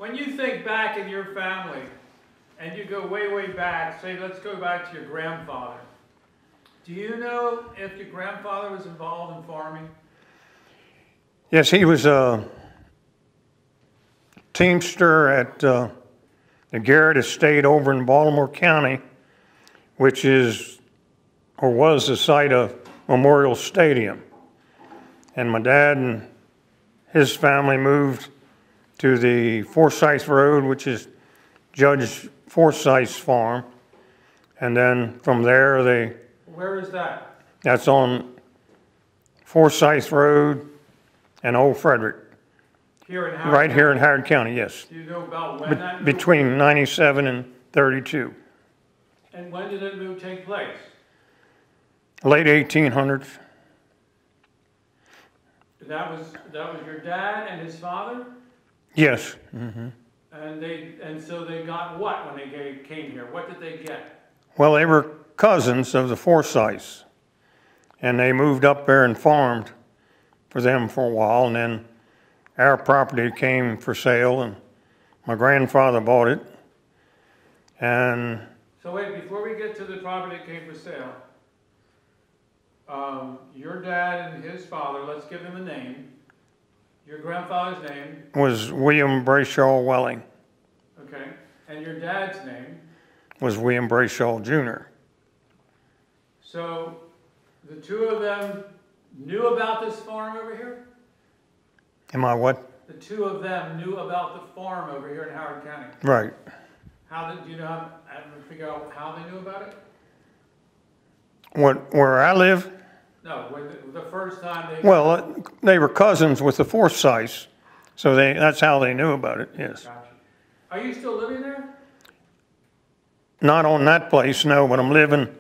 When you think back in your family, and you go way, way back, say let's go back to your grandfather. Do you know if your grandfather was involved in farming? Yes, he was a teamster at the Garrett Estate over in Baltimore County, which is, or was, the site of Memorial Stadium. And my dad and his family moved to the Forsyth Road, which is Judge Forsyth's farm. And then from there they... Where is that? That's on Forsyth Road and Old Frederick. Here in Howard Right County? here in Howard County, yes. Do you know about when that moved? Between 97 and 32. And when did that move take place? Late 1800s. That was your dad and his father? Yes. Mm-hmm. And so they got what when they came here? What did they get? Well, they were cousins of the Forsyths, and they moved up there and farmed for them for a while, and then our property came for sale, and my grandfather bought it. And so wait, before we get to the property that came for sale, your dad and his father, let's give him a name. Your grandfather's name was William Brayshaw Welling. Okay, and your dad's name was William Brayshaw Jr. So the two of them knew about this farm over here? Am I what? The two of them knew about the farm over here in Howard County. Right. How did you know? I don't figure out how they knew about it. Where I live? No, the first time they. Well, they were cousins with the Forsyths, so that's how they knew about it. Yes. Gotcha. Are you still living there? Not on that place, no, but I'm living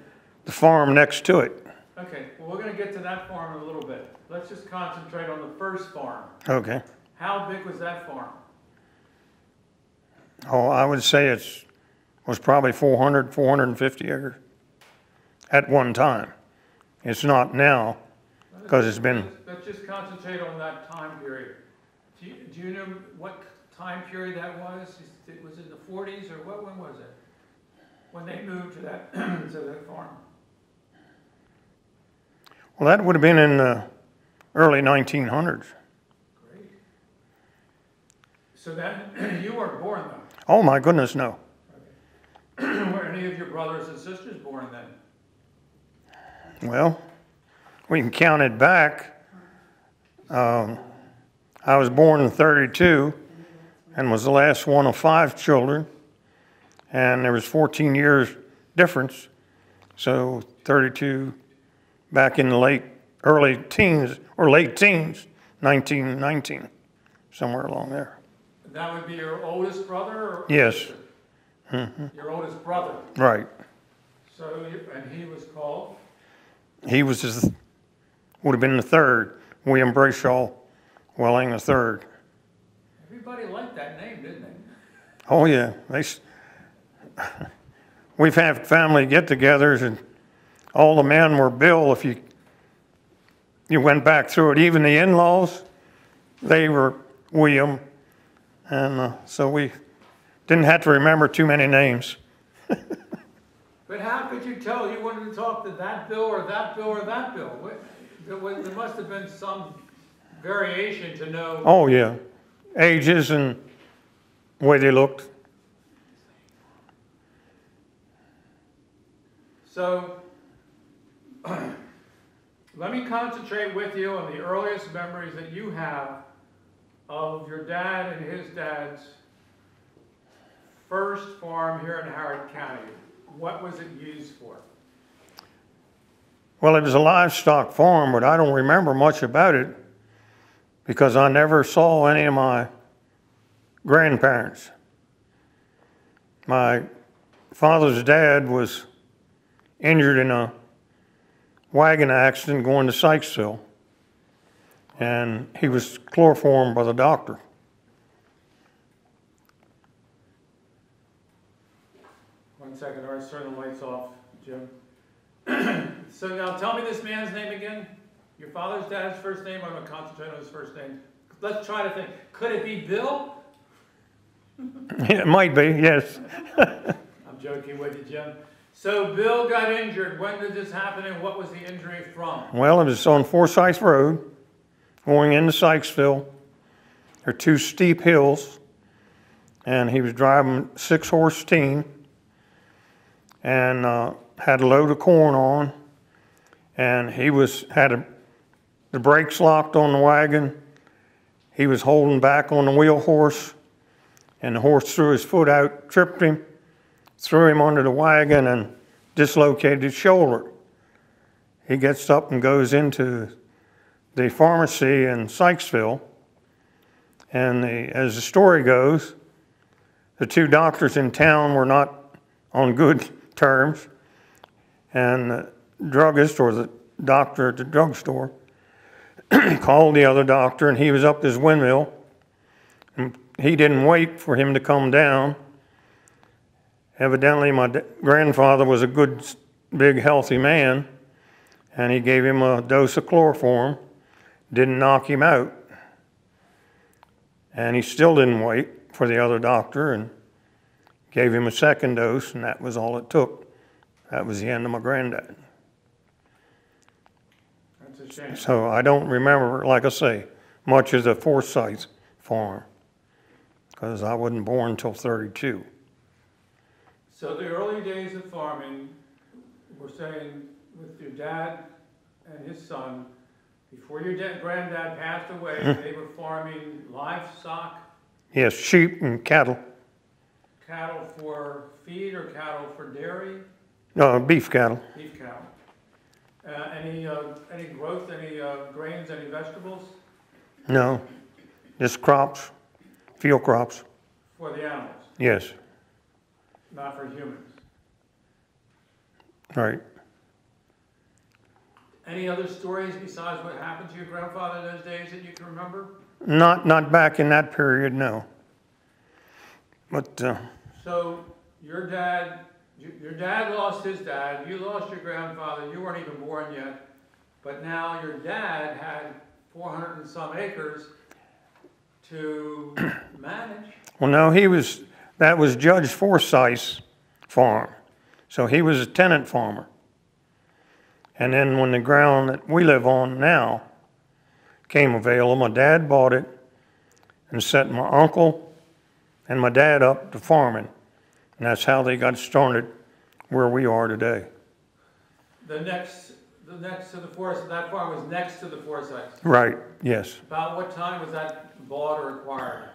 the farm next to it. Okay. Well, we're going to get to that farm in a little bit. Let's just concentrate on the first farm. Okay. How big was that farm? Oh, I would say it was probably 400, 450 acres at one time. It's not now because it's been... Let's just concentrate on that time period. Do you know what time period that was? Was it the 40s or when was it? When they moved to that, to that farm? Well, that would have been in the early 1900s. Great. So that, you weren't born though? Oh my goodness, no. Okay. Were any of your brothers and sisters born then? Well, we can count it back. I was born in 32 and was the last one of 5 children. And there was 14 years difference. So 32 back in the early teens, or late teens, 1919, somewhere along there. That would be your oldest brother? Or yes. Mm-hmm. Your oldest brother? Right. So, and he was called? He was would have been the third, William Brayshaw Welling the third. Everybody liked that name, didn't they? Oh yeah, we've had family get-togethers, and all the men were Bill. If you went back through it, even the in-laws, they were William, and so we didn't have to remember too many names. But how could you tell you wanted to talk to that Bill or that Bill or that Bill? There must have been some variation to know. Oh yeah, ages and the way they looked. So let me concentrate with you on the earliest memories that you have of your dad and his dad's first farm here in Howard County. What was it used for? Well, it was a livestock farm, but I don't remember much about it because I never saw any of my grandparents. My father's dad was injured in a wagon accident going to Sykesville, and he was chloroformed by the doctor. One second, let's turn the lights off, Jim. So now tell me this man's name again. Your father's dad's first name. I'm going to concentrate on his first name. Let's try to think. Could it be Bill? It might be, yes. I'm joking with you, Jim. So Bill got injured. When did this happen and what was the injury from? Well, it was on Forsyth Road, going into Sykesville. There are two steep hills, and he was driving a 6-horse team and had a load of corn on, and he had the brakes locked on the wagon. He was holding back on the wheel horse, and the horse threw his foot out, tripped him, threw him under the wagon, and dislocated his shoulder. He gets up and goes into the pharmacy in Sykesville, and as the story goes, the two doctors in town were not on good terms, and the druggist, or the doctor at the drugstore, called the other doctor, and he was up his windmill. And he didn't wait for him to come down. Evidently, my grandfather was a good, big, healthy man, and he gave him a dose of chloroform, didn't knock him out. And he still didn't wait for the other doctor and gave him a second dose, and that was all it took. That was the end of my granddad. That's a shame. So I don't remember, like I say, much of the Forsyth farm, because I wasn't born until 32. So the early days of farming, we're saying with your dad and his son, before your granddad passed away, they were farming livestock, Yes, sheep and cattle. cattle for feed or cattle for dairy, No, beef cattle. beef cattle. Any growth, any grains, any vegetables No, just crops, field crops. for the animals, Yes, not for humans? right. Any other stories besides what happened to your grandfather in those days that you can remember? Not back in that period, no. But So your dad lost his dad, you lost your grandfather, you weren't even born yet, but now your dad had 400 and some acres to manage. well, no, that was Judge Forsyth's farm, so he was a tenant farmer. And then when the ground that we live on now came available, my dad bought it and set my uncle and my dad up to farming. And that's how they got started where we are today. The next to the Forsyth, that farm was next to the Forsyths. Right, yes. About what time was that bought or acquired?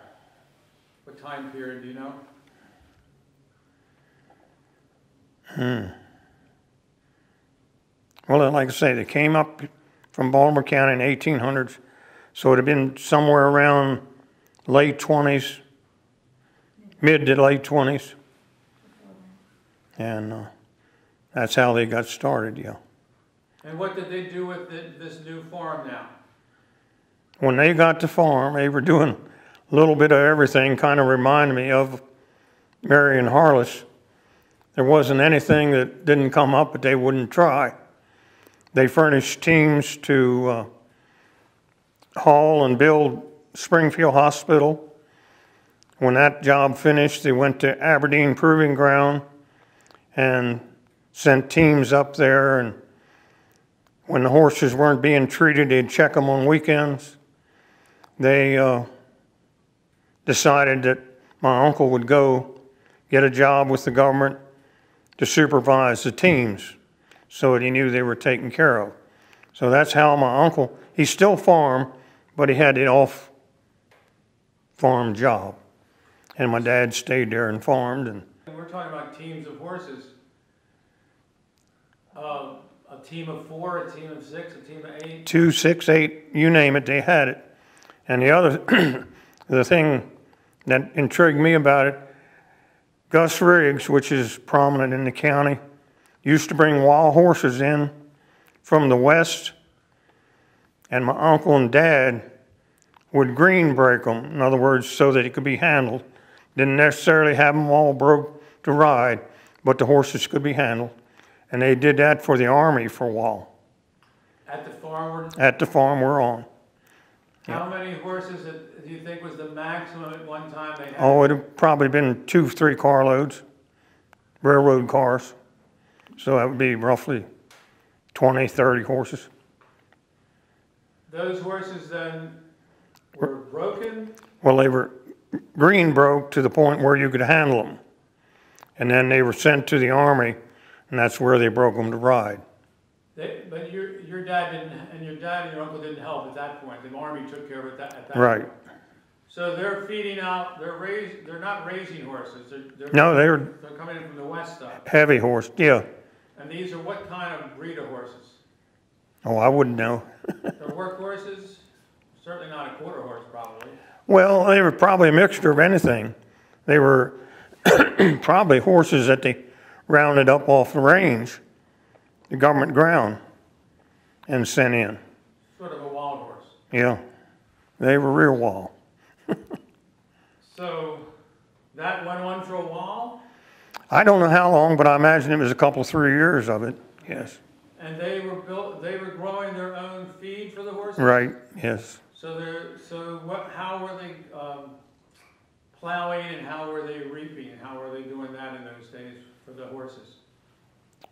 What time period, do you know? Well, like I say, they came up from Baltimore County in the 1800s, so it had been somewhere around late 20s, mid to late 20s. And that's how they got started, yeah. And what did they do with this new farm now? When they got to farm, they were doing a little bit of everything, kind of reminded me of Mary and Harless. There wasn't anything that didn't come up that they wouldn't try. They furnished teams to haul and build Springfield Hospital. When that job finished, they went to Aberdeen Proving Ground and sent teams up there. And when the horses weren't being treated, they'd check them on weekends. They decided that my uncle would go get a job with the government to supervise the teams, so that he knew they were taken care of. So that's how my uncle, he still farmed, but he had an off-farm job. And my dad stayed there and farmed. And We're talking about teams of horses. A team of 4, a team of 6, a team of 8? 2, 6, 8, you name it, they had it. And the other, the thing that intrigued me about it, Gus Riggs, which is prominent in the county, used to bring wild horses in from the west, and my uncle and dad would green break them, in other words, so that it could be handled. Didn't necessarily have them all broke to ride, but the horses could be handled. And they did that for the Army for a while. At the farm? At the farm we're on. How many horses do you think was the maximum at one time they had? Oh, it'd have probably been 2, 3 carloads, railroad cars. So that would be roughly 20, 30 horses. Those horses then were broken? Well, they were green broke to the point where you could handle them. And then they were sent to the Army, and that's where they broke them to ride. But your dad didn't, and your dad and your uncle didn't help at that point. The Army took care of it at that Right. point. So they're feeding out, they're not raising horses. No, they're coming in from the west side. Heavy horse, yeah. And these are what kind of breed of horses? Oh, I wouldn't know. They're work horses? Certainly not a quarter horse, probably. Well, they were probably a mixture of anything. They were probably horses that they rounded up off the range, the government ground, and sent in. Sort of a wild horse. Yeah, they were real wild. So that went on for a while? I don't know how long, but I imagine it was a couple, 3 years of it, yes. And they were growing their own feed for the horses? Right, yes. How were they plowing and how were they reaping? How were they doing that in those days for the horses?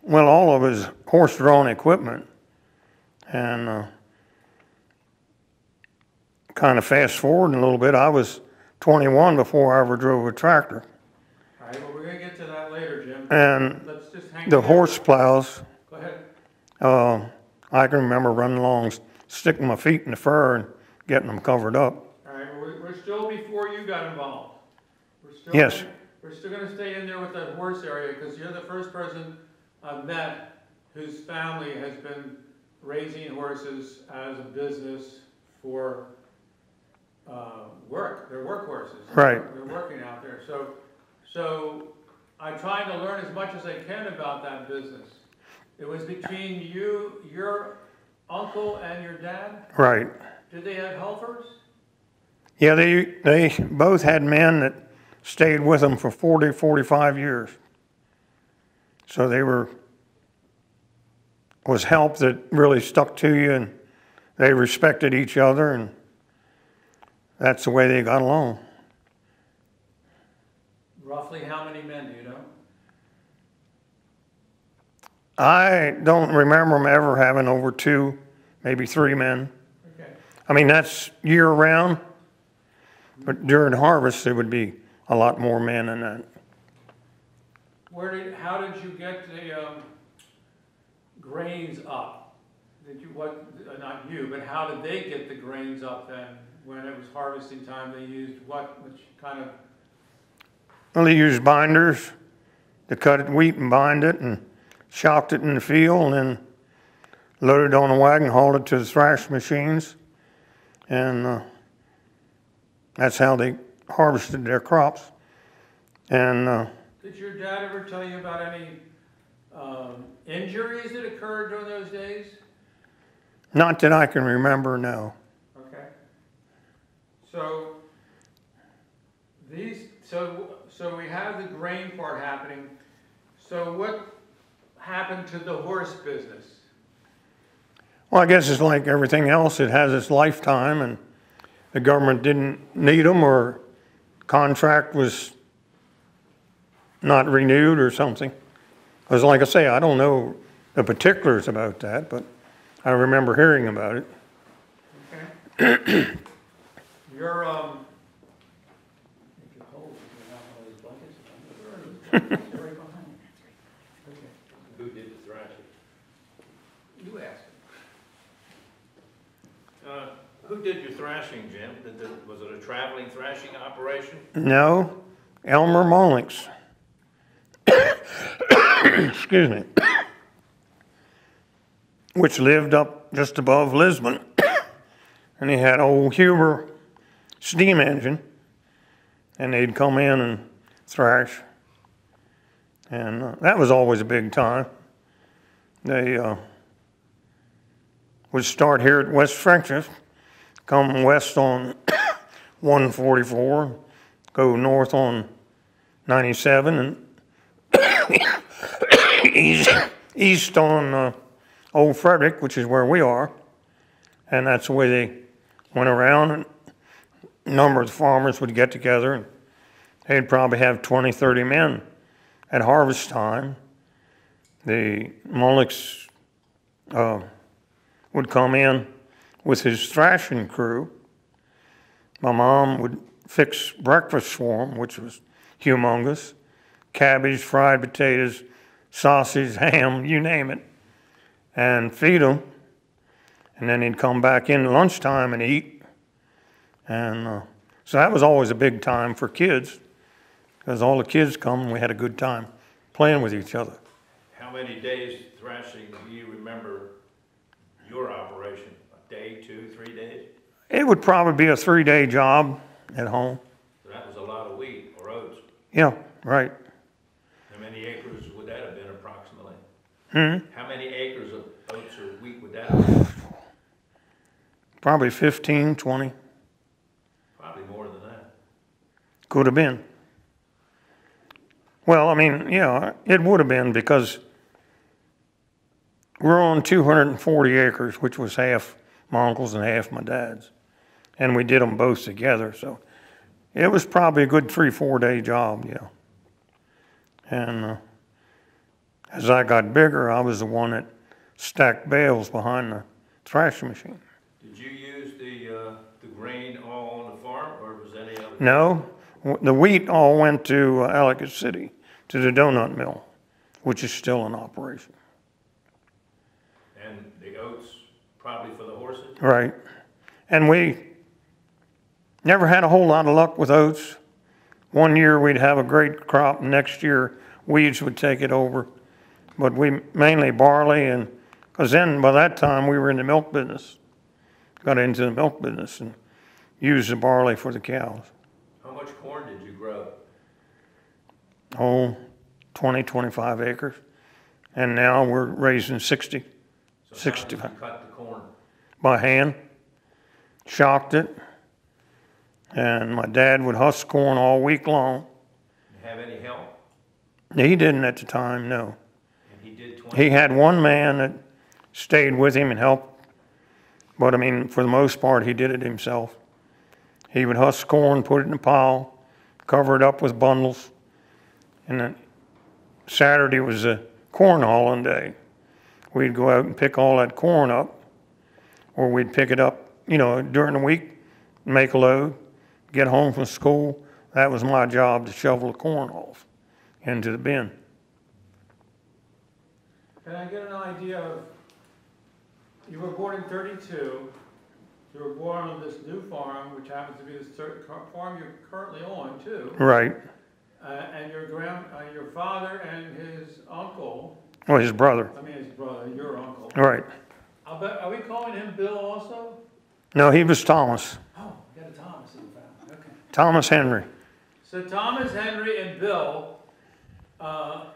Well, all of his horse-drawn equipment, and kind of fast forwarding a little bit, I was 21 before I ever drove a tractor. All right, well, we're going to get to that later, Jim. And Let's just hang the together. horse plows, Go ahead. I can remember running along, sticking my feet in the fur and getting them covered up. All right, well, we're still before you got involved. Yes. We're still going to stay in there with the horse area because you're the first person I've met whose family has been raising horses as a business for work. They're work horses. Right. They're working out there. So I'm trying to learn as much as I can about that business. It was between you, your uncle, and your dad? Right. Did they have helpers? Yeah, they both had men that stayed with them for 40, 45 years. So they was help that really stuck to you, and they respected each other, and that's the way they got along. Roughly how many men, do you know? I don't remember them ever having over 2, maybe 3 men. Okay. I mean, that's year round, but during harvest, there would be a lot more men than that. How did you get the grains up? Not you, but how did they get the grains up then? When it was harvesting time, they used which kind of? Well, they used binders to cut wheat and bind it, and shocked it in the field, and then loaded it on a wagon, hauled it to the thrash machines, and that's how they harvested their crops. And Did your dad ever tell you about any injuries that occurred during those days? not that I can remember, no. Okay. So we have the grain part happening. So what happened to the horse business? Well, I guess it's like everything else. It has its lifetime, and the government didn't need them, or contract was not renewed or something. Because like I say, I don't know the particulars about that, but I remember hearing about it. Okay. Your if you're cold, you can have one of those blankets. They're right behind you. Okay. Who did the thrashing? You asked him. Who did your thrashing, Jim? Was it a traveling thrashing operation? No, Elmer Mullings. Excuse me. Which lived up just above Lisbon. And he had old Huber steam engine, and they'd come in and thrash. And that was always a big time. They would start here at West French's, come west on 144, go north on 97, and east on Old Frederick, which is where we are. And that's the way they went around, and a number of the farmers would get together, and they'd probably have 20, 30 men at harvest time. The Mullocks would come in with his thrashing crew. My mom would fix breakfast for him, which was humongous. Cabbage, fried potatoes, sausage, ham, you name it, and feed them. And then he'd come back in lunchtime and eat. And so that was always a big time for kids, because all the kids come and we had a good time playing with each other. How many days thrashing do you remember your operation? A day, 2, 3 days? It would probably be a 3-day job at home. So that was a lot of wheat or oats. Yeah, right. How many acres would that have been approximately? Hmm? How many acres of oats or wheat would that have been? Probably 15, 20. Probably more than that. Could have been. Well, I mean, yeah, it would have been, because we're on 240 acres, which was half my uncle's and half my dad's. And we did them both together, so it was probably a good 3-4 day job, yeah. And as I got bigger, I was the one that stacked bales behind the thrashing machine. Did you use the grain all on the farm, or was any other? No, the wheat all went to Ellicott City, to the donut mill, which is still in operation. And the oats probably for the horses? Right. And we never had a whole lot of luck with oats. One year we'd have a great crop, and next year weeds would take it over. But we mainly barley, and because then by that time we were in the milk business. Got into the milk business and used the barley for the cows. How much corn did you grow? Oh, 20, 25 acres. And now we're raising 60, So 60 how did you cut the corn? by hand. Shocked it. And my dad would husk corn all week long. Have any help? He didn't at the time, no. And he did 20? He had one man that stayed with him and helped. But I mean, for the most part, he did it himself. He would husk corn, put it in a pile, cover it up with bundles. And then Saturday was a corn hauling day. We'd go out and pick all that corn up, or we'd pick it up, during the week, make a load, get home from school. That was my job, to shovel the corn off into the bin. Can I get an idea of, you were born in 32, you were born on this new farm, which happens to be this farm you're currently on too. Right. And your father and his uncle, Well, his brother. his brother, your uncle. Right. Are we calling him Bill also? No, he was Thomas. Oh, we got a Thomas in the family, okay. Thomas Henry. So Thomas, Henry, and Bill, so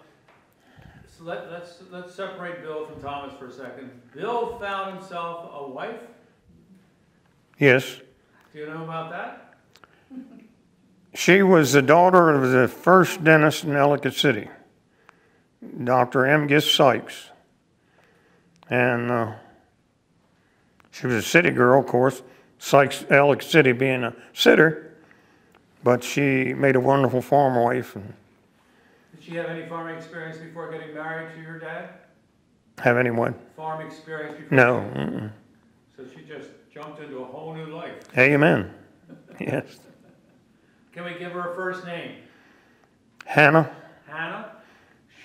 let's separate Bill from Thomas for a second. Bill found himself a wife. Yes. Do you know about that? She was the daughter of the first dentist in Ellicott City, Dr. M. Gis Sykes. And she was a city girl, of course, Sykes, Ellicott City being a sitter, but she made a wonderful farm wife. And Did she have any farming experience before getting married to your dad? have anyone? Farm experience before? No. Mm-mm. So she just jumped into a whole new life. Amen. Yes. Can we give her a first name? Hannah. Hannah,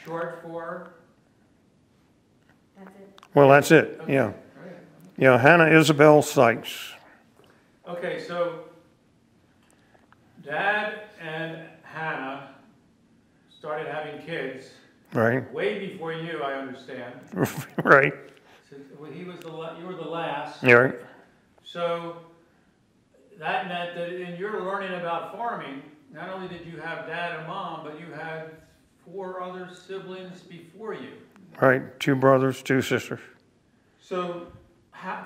short for? That's it. Well, that's it. Okay. Yeah. All right. Yeah, Hannah Isabel Sykes. Okay, so Dad and Hannah started having kids Right. way before you, I understand. Right. So you were the last. Yeah. Right. So that meant that in your learning about farming, not only did you have dad and mom, but you had 4 other siblings before you. Right. 2 brothers, 2 sisters. So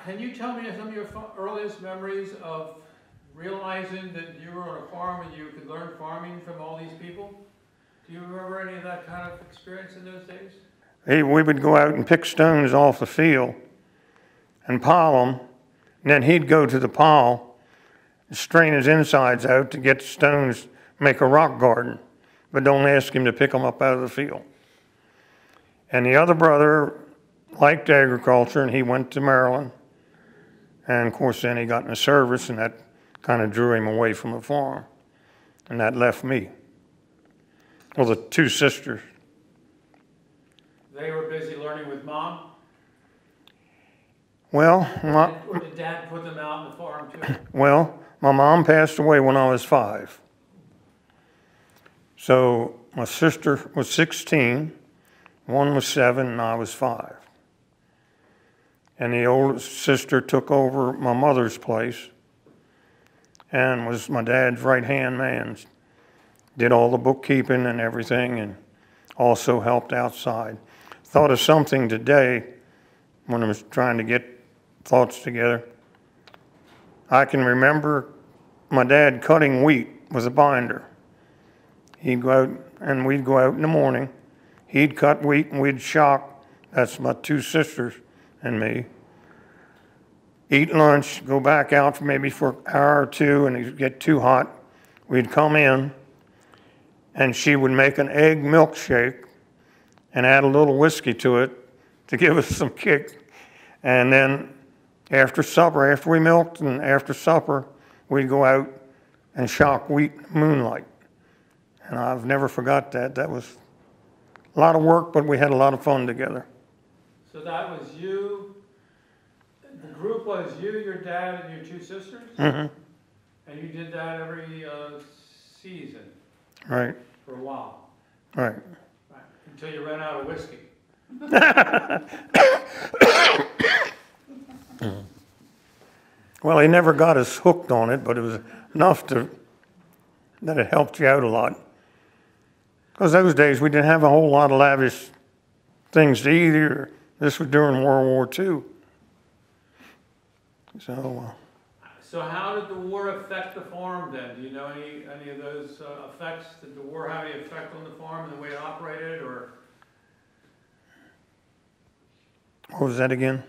can you tell me some of your earliest memories of realizing that you were on a farm and you could learn farming from all these people? Do you remember any of that kind of experience in those days? We would go out and pick stones off the field and pile them And then he'd go to the pile, strain his insides out to get the stones, make a rock garden. But don't ask him to pick them up out of the field. And the other brother liked agriculture, and he went to Maryland. And of course, then he got in the service, and that kind of drew him away from the farm. And that left me. Well, the two sisters. They were busy learning with mom? Well, Or did dad put them out on the farm too? well, my mom passed away when I was 5. So my sister was 16, one was 7, and I was 5. And the oldest sister took over my mother's place and was my dad's right-hand man. Did all the bookkeeping and everything, and also helped outside. Thought of something today when I was trying to get thoughts together. I can remember my dad cutting wheat with a binder. He'd go out, and we'd go out in the morning. He'd cut wheat, and we'd shock. That's my 2 sisters and me. Eat lunch, go back out for maybe for an hour or 2, and it'd get too hot. We'd come in, and she would make an egg milkshake and add a little whiskey to it to give us some kick. And then after supper, after we milked and after supper, we'd go out and shock wheat in the moonlight. And I've never forgot that. That was a lot of work, but we had a lot of fun together. So that was you, the group was you, your dad, and your 2 sisters? Mm-hmm. And you did that every season Right, for a while? right. Right. Until you ran out of whiskey? Well, he never got us hooked on it, but it was enough that it helped you out a lot. Because those days we didn't have a whole lot of lavish things to eat either. This was during World War II. So how did the war affect the farm then? Do you know any of those effects? Did the war have any effect on the farm and the way it operated, or? What was that again?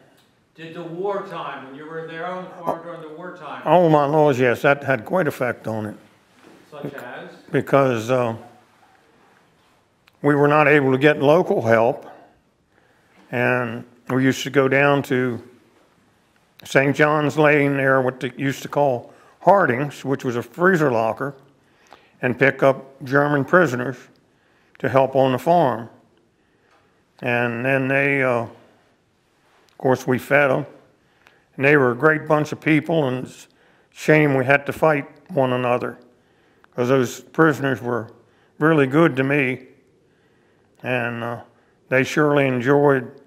Did the wartime, when you were there on the farm during the wartime, Oh, my laws, yes, that had quite effect on it. such as? Because we were not able to get local help, and we used to go down to St. John's Lane there, what they used to call Harding's, which was a freezer locker, and pick up German prisoners to help on the farm. And then they, of course, we fed them. And they were a great bunch of people, and it's a shame we had to fight one another, because those prisoners were really good to me, and they surely enjoyed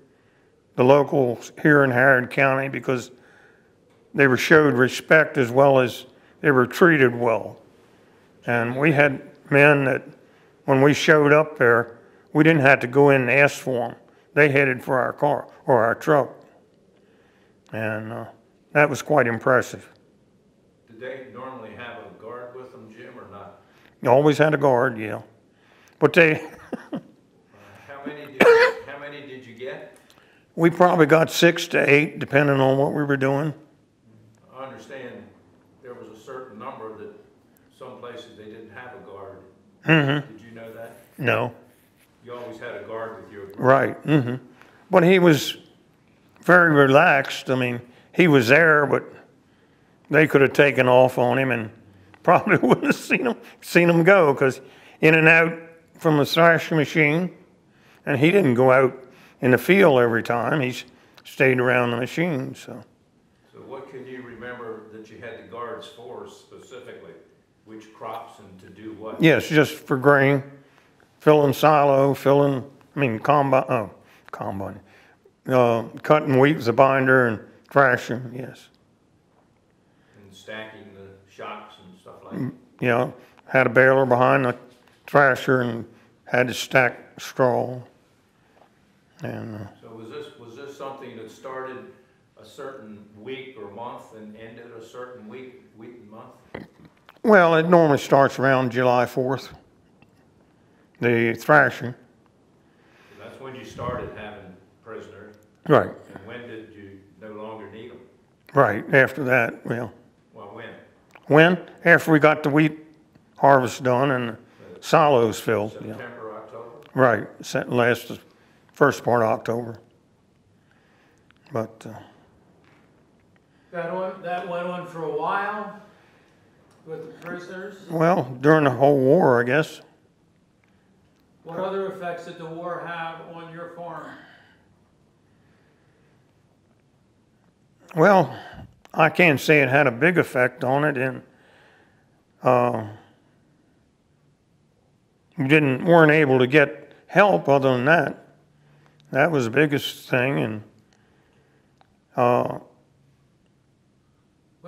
the locals here in Harrod County because they were showed respect as well as they were treated well. And we had men that, when we showed up there, we didn't have to go in and ask for them. They headed for our car or our truck. And that was quite impressive. Did they normally have a guard with them, Jim, or not? You always had a guard, yeah. But they, How many did you get? we probably got 6 to 8, depending on what we were doing. I understand there was a certain number that some places they didn't have a guard. Mm-hmm. Did you know that? No. You always had a guard with you. Right. Mm-hmm. But he was very relaxed. I mean, he was there, but they could have taken off on him and probably wouldn't have seen him go, because in and out from the thrashing machine, and he didn't go out in the field every time. He stayed around the machine. So What can you remember that you had the guards for specifically? Which crops and to do what? yes, just for grain, filling silo, combine, cutting wheat with a binder and thrashing. Yes. And stacking the shocks and stuff like that? You know, had a baler behind the thrasher and had to stack straw. And So was this something that started a certain week or month and ended a certain week and month? well, it normally starts around July 4th, the thrashing. That's when you started having prisoners. Right. And when did you no longer need them? Right, after that, well, Well, when? when? After we got the wheat harvest done and the silos filled, yeah. September, October? Right, first part of October. But, That went on for a while with the prisoners? well, during the whole war, I guess. What other effects did the war have on your farm? Well, I can't say it had a big effect on it, and we weren't able to get help other than that. That was the biggest thing, and What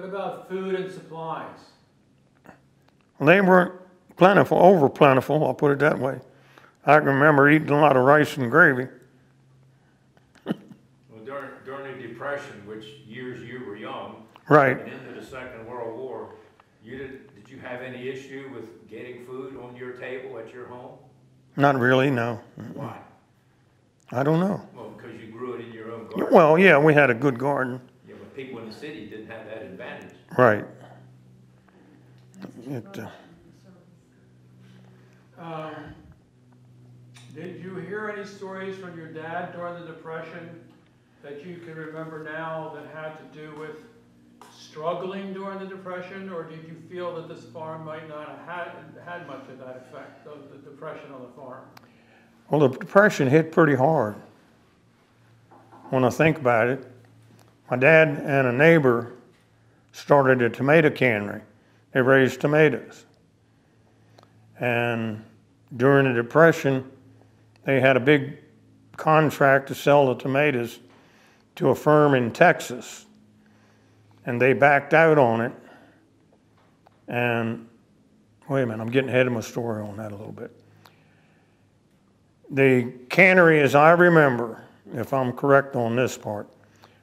about food and supplies? they weren't plentiful, over plentiful, I'll put it that way. I can remember eating a lot of rice and gravy. Well, during the Depression, which years you were young, Right. and into the Second World War, did you have any issue with getting food on your table at your home? Not really, no. Why? I don't know. Well, because you grew it in your own garden. Well, yeah, we had a good garden. Yeah, but people in the city didn't have that advantage. Right. Did you hear any stories from your dad during the Depression that you can remember now that had to do with struggling during the Depression, or did you feel that this farm might not have had much of that effect of the Depression on the farm? Well, the Depression hit pretty hard. When I think about it, my dad and a neighbor started a tomato cannery. They raised tomatoes. And during the Depression, they had a big contract to sell the tomatoes to a firm in Texas. And they backed out on it. And, wait a minute, I'm getting ahead of my story on that a little bit. The cannery, as I remember, if I'm correct on this part,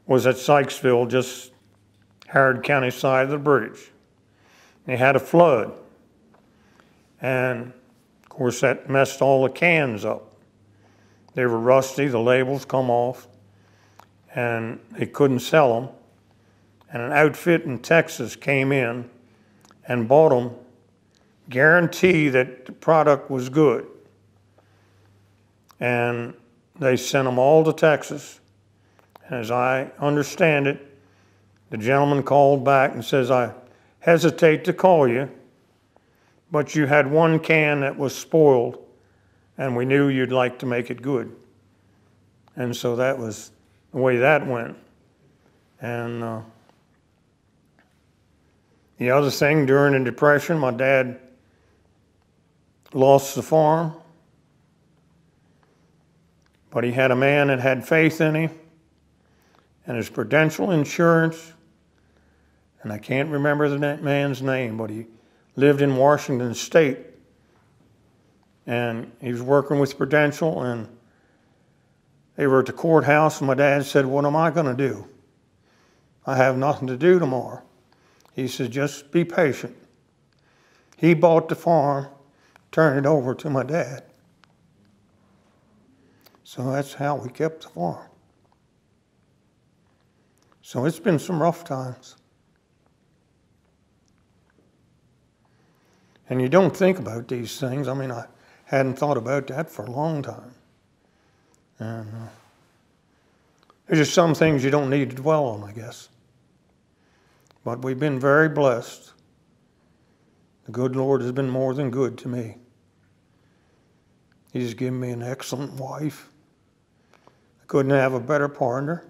was at Sykesville, just Harrod County side of the bridge. They had a flood. And, of course, that messed all the cans up. They were rusty, the labels come off, and they couldn't sell them. And an outfit in Texas came in and bought them, guarantee that the product was good. And they sent them all to Texas. And as I understand it, the gentleman called back and says, I hesitate to call you, but you had one can that was spoiled, and we knew you'd like to make it good. And so that was the way that went. And the other thing, during the Depression, my dad lost the farm, but he had a man that had faith in him, and his Prudential Insurance, and I can't remember the man's name, but he lived in Washington State, and he was working with Prudential, and they were at the courthouse, and my dad said, what am I going to do? I have nothing to do tomorrow. He said, just be patient. He bought the farm, turned it over to my dad. So that's how we kept the farm. So it's been some rough times. And you don't think about these things. I mean, I hadn't thought about that for a long time. And there's just some things you don't need to dwell on, I guess. But we've been very blessed. The good Lord has been more than good to me. He's given me an excellent wife. I couldn't have a better partner.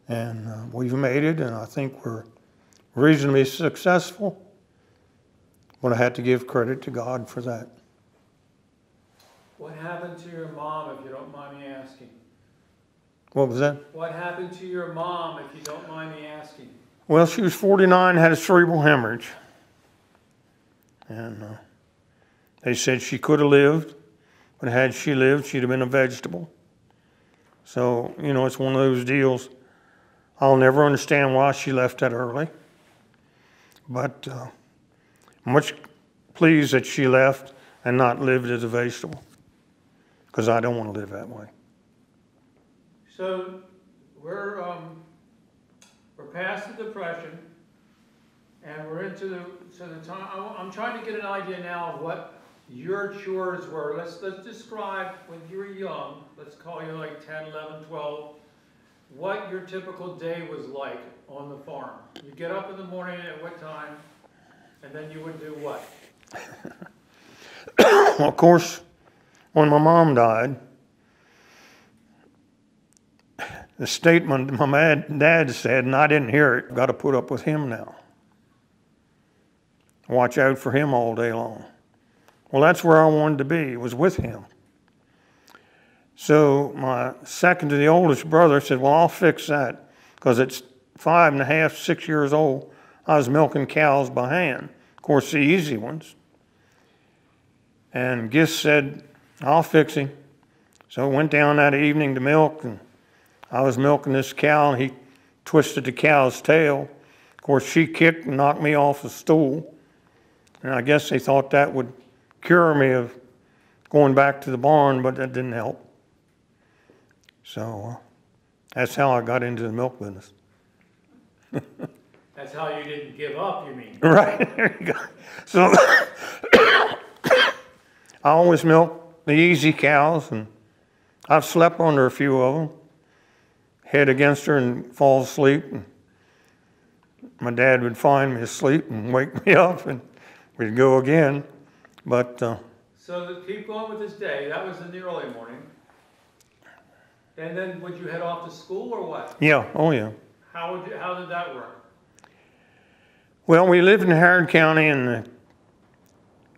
And we've made it, and I think we're reasonably successful. But I had to give credit to God for that. What happened to your mom, if you don't mind me asking? What was that? What happened to your mom, if you don't mind me asking? Well, she was 49, had a cerebral hemorrhage. And they said she could have lived, but had she lived, she'd have been a vegetable. So, you know, it's one of those deals. I'll never understand why she left that early. But much pleased that she left and not lived as a vegetable, because I don't want to live that way. So we're past the Depression, and we're into the time, I'm trying to get an idea now of what your chores were. Let's describe when you were young, let's call you like 10, 11, 12, what your typical day was like on the farm. You get up in the morning at what time, and then you would do what? Well, of course, when my mom died, the statement my dad said, and I didn't hear it, got to put up with him now. Watch out for him all day long. Well, that's where I wanted to be, was with him. So my second to the oldest brother said, well, I'll fix that, because it's 5 and a half, 6 years old. I was milking cows by hand, of course, the easy ones. And Gist said, I'll fix him. So I went down that evening to milk, and I was milking this cow, and he twisted the cow's tail. Of course, she kicked and knocked me off the stool. And I guess they thought that would cure me of going back to the barn, but that didn't help. So that's how I got into the milk business. That's how you didn't give up, you mean? Right, there you go. So I always milk the easy cows, and I've slept under a few of them, head against her and fall asleep. And my dad would find me asleep and wake me up, and we'd go again. But so to keep going with this day, that was in the early morning. And then would you head off to school or what? yeah, oh yeah. How did that work? Well, we lived in Harrod County and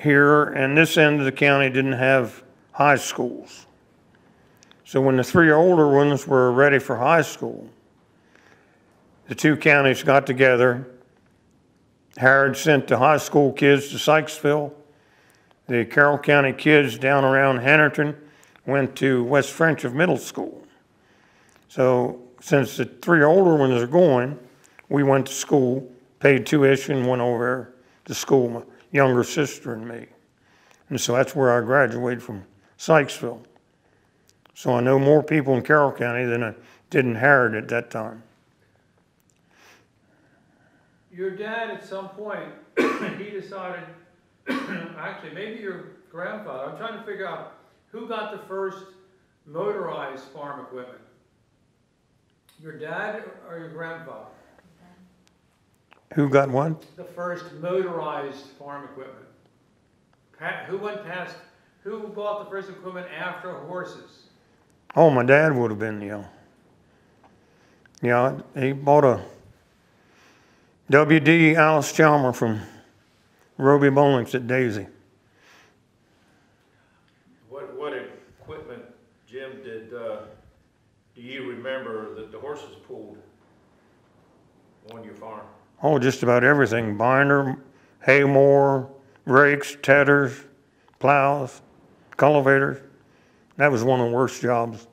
here, and this end of the county didn't have high schools. So when the 3 older ones were ready for high school, the 2 counties got together. Harrod sent the high school kids to Sykesville. The Carroll County kids down around Hennerton went to West French Middle School. So since the 3 older ones are going, we went to school, paid tuition, went over to school, my younger sister and me. And so that's where I graduated from Sykesville. So I know more people in Carroll County than I did in Harrod at that time. Your dad, at some point, he decided, actually, maybe your grandfather, I'm trying to figure out who got the first motorized farm equipment? Your dad or your grandfather? Who got what? The first motorized farm equipment. Who bought the first equipment after horses? Oh, my dad would have been, yeah. Yeah, he bought a W.D. Alice Chalmer from Roby Bowlings at Daisy. What equipment, Jim, do you remember that the horses pulled on your farm? Oh, just about everything. Binder, hay mower, rakes, tedders, plows, cultivators. That was one of the worst jobs,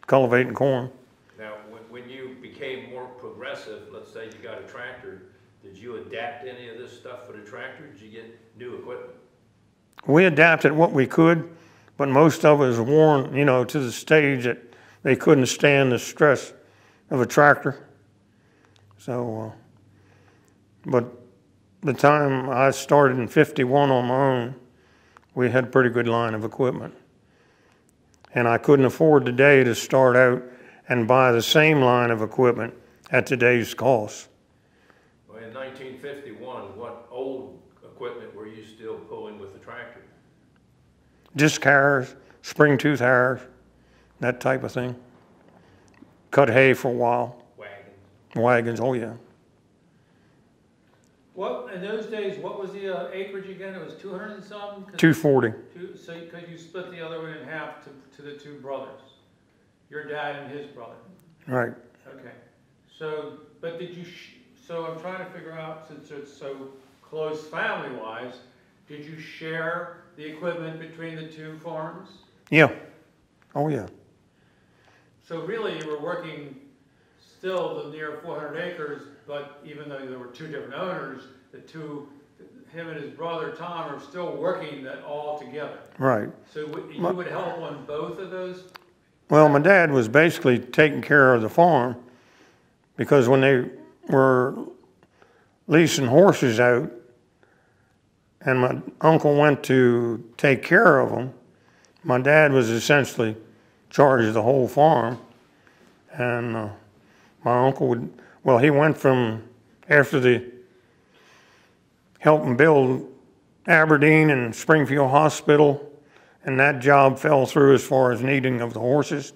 cultivating corn. Now, when you became more progressive, let's say you got a tractor, did you adapt any of this stuff for the tractor? Did you get new equipment? We adapted what we could, but most of it was worn, to the stage that they couldn't stand the stress of a tractor. So, but the time I started in '51 on my own, we had a pretty good line of equipment. And I couldn't afford today to start out and buy the same line of equipment at today's cost. Well, in 1951, what old equipment were you still pulling with the tractor? Disc harrows, spring tooth harrows, that type of thing. Cut hay for a while. Wagons, oh yeah. In those days, what was the acreage again? It was 200 and some? 240. So because you split the other one in half to the 2 brothers, your dad and his brother. Right. Okay. So, but did you? So I'm trying to figure out, since it's so close family-wise, did you share the equipment between the 2 farms? Yeah. Oh yeah. So really, you were working still the near 400 acres, but even though there were 2 different owners, him and his brother Tom are still working that all together. Right. So you would help on both of those? Well, my dad was basically taking care of the farm because when they were leasing horses out, and my uncle went to take care of them. My dad was essentially charged of the whole farm, and my uncle he went from, after the helping build Aberdeen and Springfield Hospital, and that job fell through as far as needing of the horses.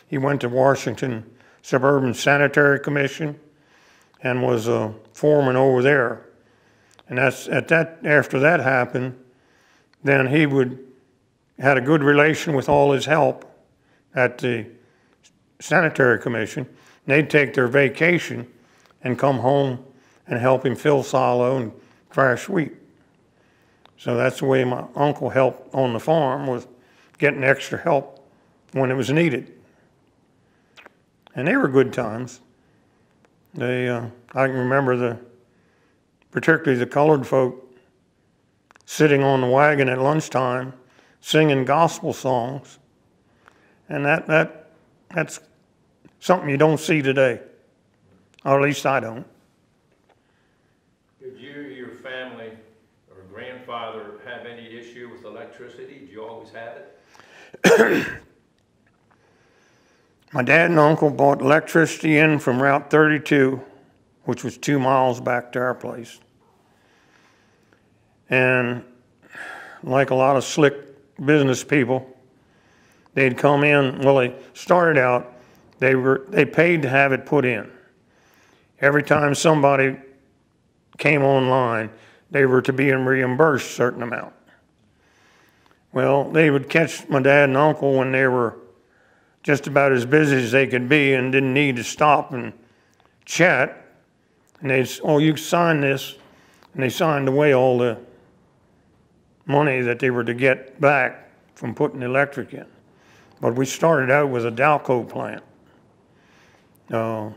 He went to Washington Suburban Sanitary Commission and was a foreman over there. And after that happened, then he had a good relation with all his help at the Sanitary Commission. And they'd take their vacation and come home and help him fill silo and thrash wheat. So that's the way my uncle helped on the farm, was getting extra help when it was needed. And they were good times. I can remember particularly the colored folk sitting on the wagon at lunchtime singing gospel songs. And that's something you don't see today, or at least I don't. Did you, your family, or grandfather have any issue with electricity? Did you always have it? My dad and uncle bought electricity in from Route 32, which was 2 miles back to our place. And like a lot of slick business people, they'd come in, they started out, they paid to have it put in. Every time somebody came online, they were to be reimbursed a certain amount. Well, they would catch my dad and uncle when they were just about as busy as they could be and didn't need to stop and chat. And they'd say, "Oh, you sign this." And they signed away all the money that they were to get back from putting the electric in. But we started out with a Dalco plant to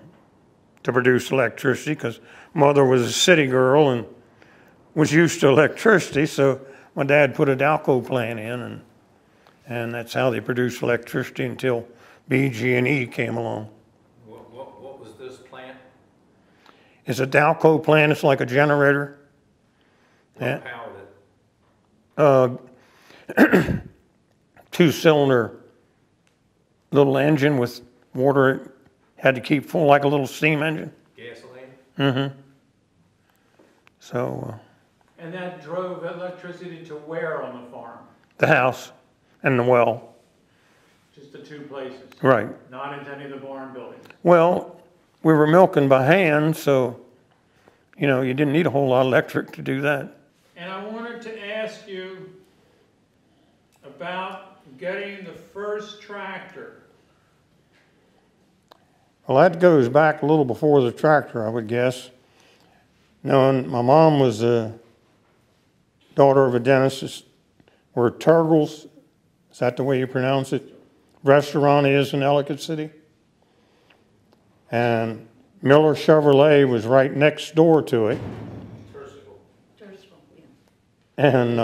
produce electricity, because Mother was a city girl and was used to electricity, so my dad put a Dalco plant in, and that's how they produced electricity until BG&E came along. What was this plant? It's a Dalco plant. It's like a generator. What powered it? 2-cylinder little engine with water. It had to keep full, like a little steam engine. Gasoline? Mm-hmm. So And that drove electricity to where on the farm? the house and the well. Just the two places? Right. Not into any of the barn buildings? Well, we were milking by hand, so, you didn't need a whole lot of electric to do that. And I wanted to ask you about getting the first tractor. Well, that goes back a little before the tractor, I would guess. My mom was the daughter of a dentist where Turgle's, is that the way you pronounce it, restaurant is in Ellicott City? And Miller Chevrolet was right next door to it. Thursville, yeah. And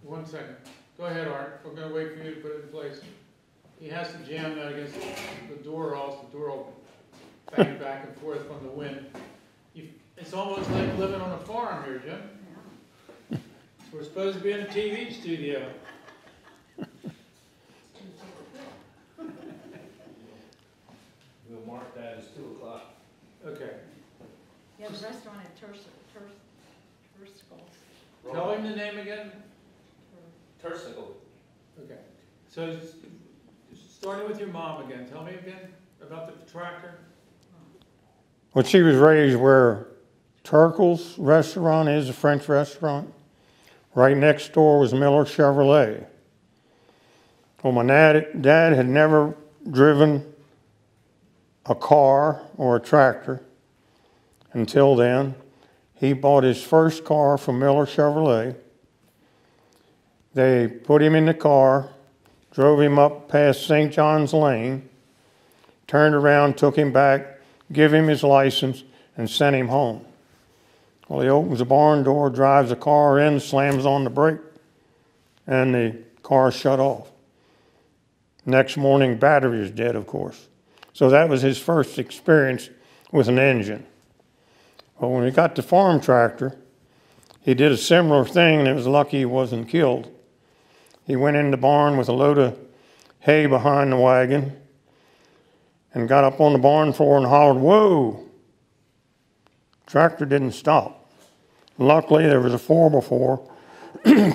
1 second. Go ahead, Art. We're going to wait for you to put it in place. He has to jam that against the door, or else the door will bang back and forth from the wind. It's almost like living on a farm here, Jim. We're supposed to be in a TV studio. We'll mark that as 2 o'clock. Okay. Yeah, the restaurant at Turskell's. Tell him the name again. Tursicle. Okay. So, starting with your mom again. Tell me again about the tractor. well, she was raised where Turkle's restaurant is, a French restaurant. Right next door was Miller Chevrolet. Well, my dad had never driven a car or a tractor until then. He bought his first car from Miller Chevrolet. They put him in the car, drove him up past St. John's Lane, turned around, took him back, gave him his license, and sent him home. Well, he opens the barn door, drives the car in, slams on the brake, and the car shut off. Next morning, battery was dead, of course. So that was his first experience with an engine. Well, when he got the farm tractor, he did a similar thing, and it was lucky he wasn't killed. He went in the barn with a load of hay behind the wagon and got up on the barn floor and hollered, "Whoa!" Tractor didn't stop. Luckily, there was a 4x4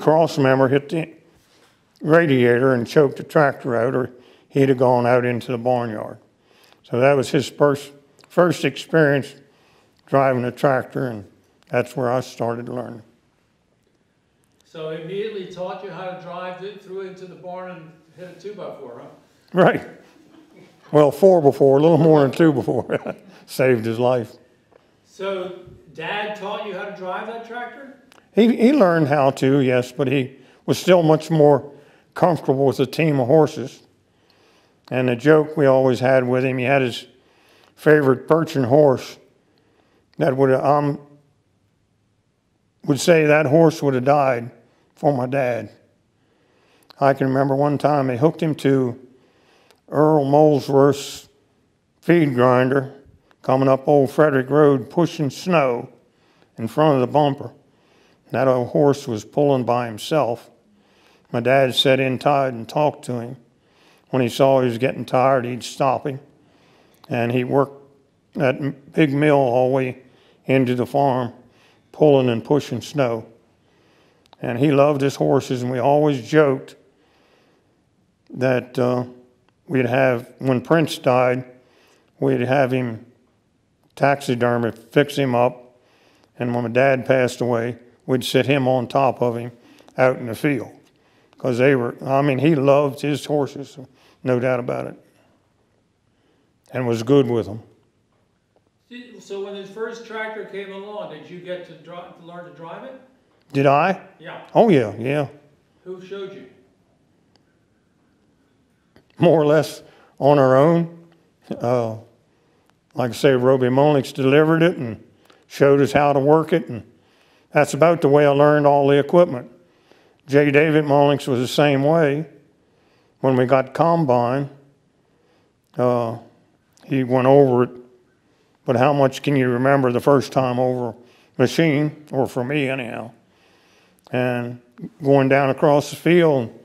cross member hit the radiator and choked the tractor out, or he'd have gone out into the barnyard. So that was his first experience driving a tractor, and that's where I started learning. So he immediately taught you how to drive it through into the barn and hit a 2x4, huh? Right. Well, 4x4, a little more than 2x4. Saved his life. So Dad taught you how to drive that tractor? He learned how to, yes, but he was still much more comfortable with a team of horses. And the joke we always had with him, he had his favorite Persian horse that would say that horse would have died for my dad. I can remember one time they hooked him to Earl Molesworth's feed grinder coming up Old Frederick Road pushing snow in front of the bumper. That old horse was pulling by himself. My dad sat inside and talked to him. When he saw he was getting tired, he'd stop him. And he worked that big mill all the way into the farm, pulling and pushing snow. And he loved his horses, and we always joked that we'd have, when Prince died, we'd have him taxidermy, fix him up, and when my dad passed away, we'd sit him on top of him out in the field. Because he loved his horses, no doubt about it, and was good with them. So when his first tractor came along, did you get to learn to drive it? Did I? Yeah. Oh, yeah. Who showed you? More or less on our own. Like I say, Roby Molnix delivered it and showed us how to work it, and that's about the way I learned all the equipment. J. David Molnix was the same way. When we got combine, he went over it, but how much can you remember the first time over a machine, or for me anyhow? And going down across the field,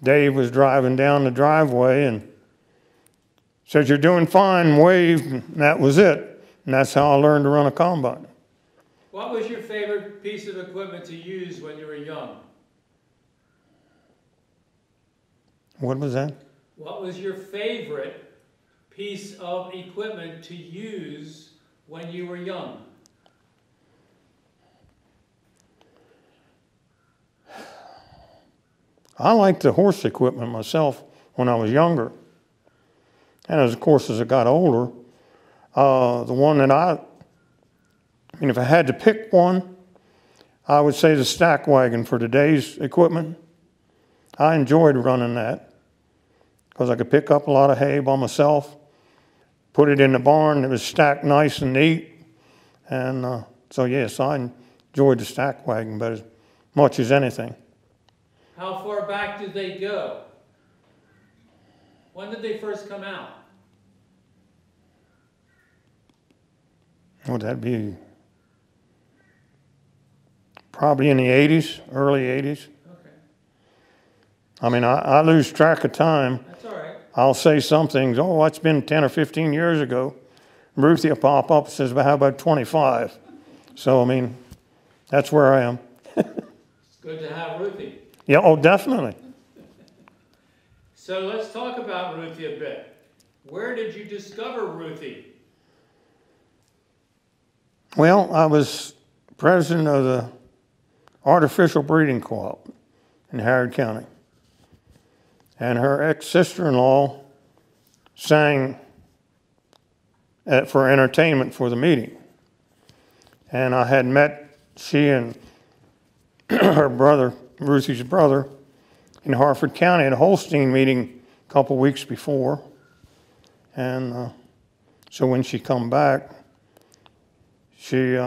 Dave was driving down the driveway and said, "You're doing fine," waved, and that was it. And that's how I learned to run a combine. What was your favorite piece of equipment to use when you were young? What was that? What was your favorite piece of equipment to use when you were young? I liked the horse equipment myself when I was younger. And of course, as I got older, the one that if I had to pick one, I would say the stack wagon for today's equipment. I enjoyed running that because I could pick up a lot of hay by myself, put it in the barn, it was stacked nice and neat. And so yes, I enjoyed the stack wagon about as much as anything. How far back did they go? When did they first come out? Would that be probably in the 80s, early 80s? Okay. I lose track of time. That's all right. I'll say some things, oh, that's been 10 or 15 years ago. Ruthie will pop up and says, well, how about 25? So, that's where I am. It's good to have Ruthie. Yeah, oh, definitely. So let's talk about Ruthie a bit. Where did you discover Ruthie? Well, I was president of the Artificial Breeding Co-op in Harrod County. And her ex-sister-in-law sang for entertainment for the meeting. And I had met she and her brother, Ruthie's brother, in Harford County at a Holstein meeting a couple weeks before. And so when she come back, she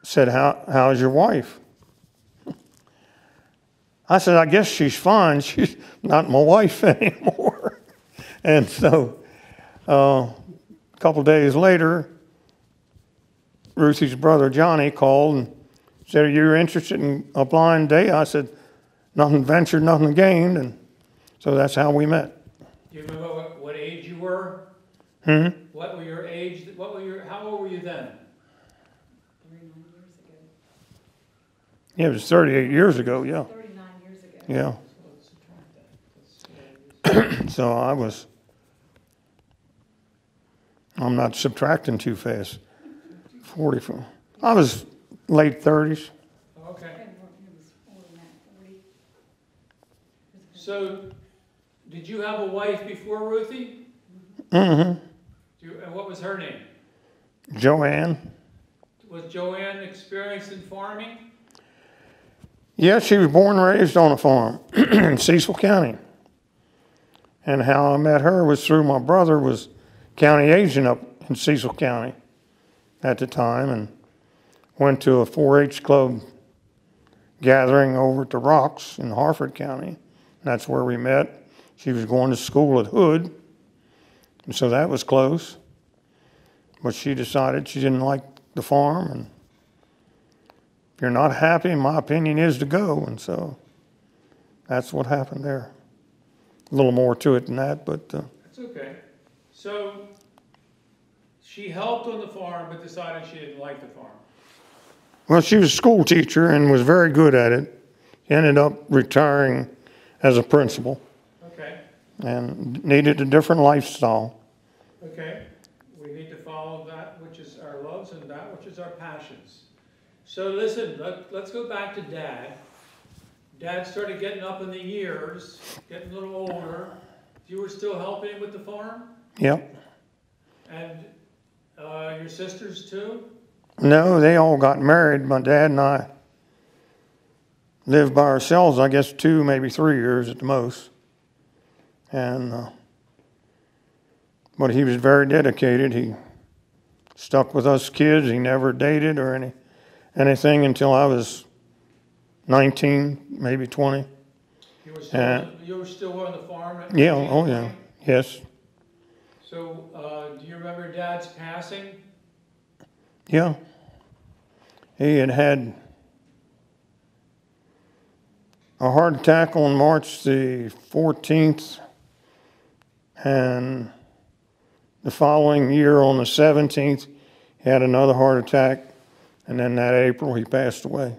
said, how's your wife? I said, I guess she's fine. She's not my wife anymore. And so A couple days later, Ruthie's brother Johnny called and said, "Are you interested in applying today?" I said, "Nothing ventured, nothing gained," and so that's how we met. Do you remember what age you were? What were your age, how old were you then? 39 years ago. Yeah, it was 38 years ago, yeah. 39 years ago. Yeah. So let's subtract that. So I'm not subtracting too fast. 44. I was late 30s. Okay. It was more than that, 40. So, did you have a wife before Ruthie? Mm-hmm. And what was her name? Joanne. Was Joanne experienced in farming? Yeah, she was born and raised on a farm in Cecil County. And how I met her was through my brother was county agent up in Cecil County at the time, and went to a 4-H club gathering over at the Rocks in Harford County. That's where we met. She was going to school at Hood, and so that was close. But she decided she didn't like the farm, and if you're not happy, my opinion is to go, and so that's what happened there. A little more to it than that, but That's okay. So, she helped on the farm, but decided she didn't like the farm. well, she was a school teacher and was very good at it. She ended up retiring as a principal Okay, and needed a different lifestyle. okay. We need to follow that which is our loves and that which is our passions. So listen, let's go back to Dad. Dad started getting up in the years, getting a little older. You were still helping with the farm? Yep. And your sisters too? No, they all got married. My dad and I lived by ourselves, I guess 2, maybe 3 years at the most. And but he was very dedicated. He stuck with us kids. He never dated or anything until I was 19, maybe 20. You were still on the farm? At Yeah, 19, oh yeah, 20? yes. So, do you remember Dad's passing? Yeah. He had a heart attack on March the 14th, and the following year on the 17th, he had another heart attack, and then that April he passed away.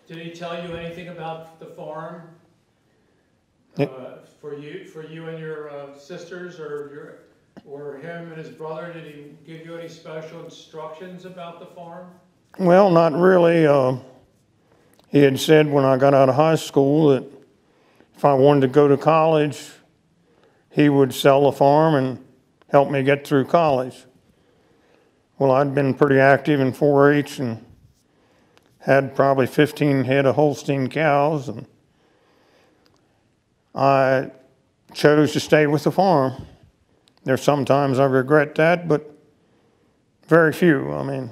Did he tell you anything about the farm? Yeah. For you and your sisters, or him and his brother? Did he give you any special instructions about the farm? Well, not really. He had said when I got out of high school that if I wanted to go to college, he would sell the farm and help me get through college. Well, I'd been pretty active in 4-H and had probably 15 head of Holstein cows, and I chose to stay with the farm. There's sometimes I regret that, but very few. I mean,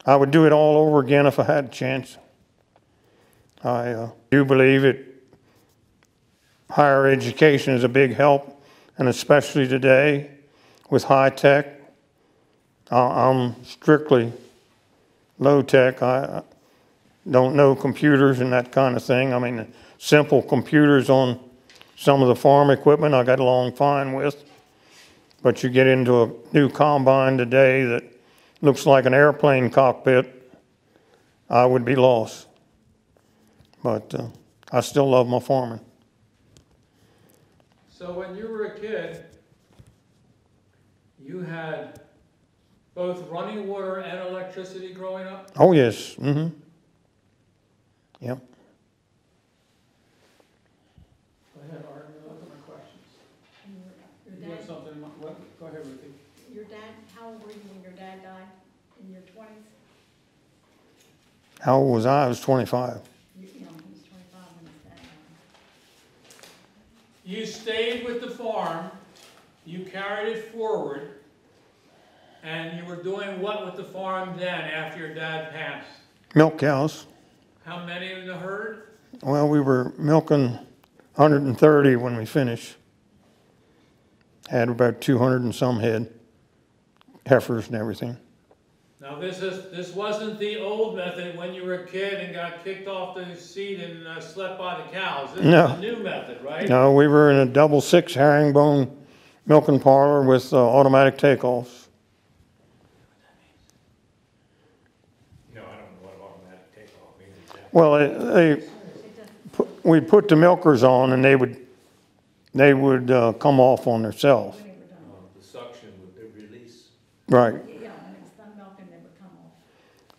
I would do it all over again if I had a chance. I do believe higher education is a big help, and especially today with high tech. I'm strictly low tech. I don't know computers and that kind of thing. I mean, simple computers on some of the farm equipment I got along fine with. But you get into a new combine today that looks like an airplane cockpit, I would be lost. But I still love my farming. So when you were a kid, you had both running water and electricity growing up? Oh, yes. Mm-hmm. Yep. Go ahead, Art, look at my questions. Your You have dad, something, what? Go ahead, Ruthie. your dad, how old were you when your dad died? In your 20s? How old was I? I was 25. You know, he was 25 when his dad died. You stayed with the farm, you carried it forward, and you were doing what with the farm then after your dad passed? Milk cows. How many in the herd? Well, we were milking 130 when we finished. Had about 200 and some head, heifers and everything. Now, this wasn't the old method when you were a kid and got kicked off the seat and slept by the cows. This No. is the new method, right? No, we were in a double 6 herringbone milking parlor with automatic takeoffs. No, I don't know what automatic takeoff means. Well, we put the milkers on and they would come off on themselves. When they were done. The suction would release. Right. Yeah, when it's done milking, they would come off.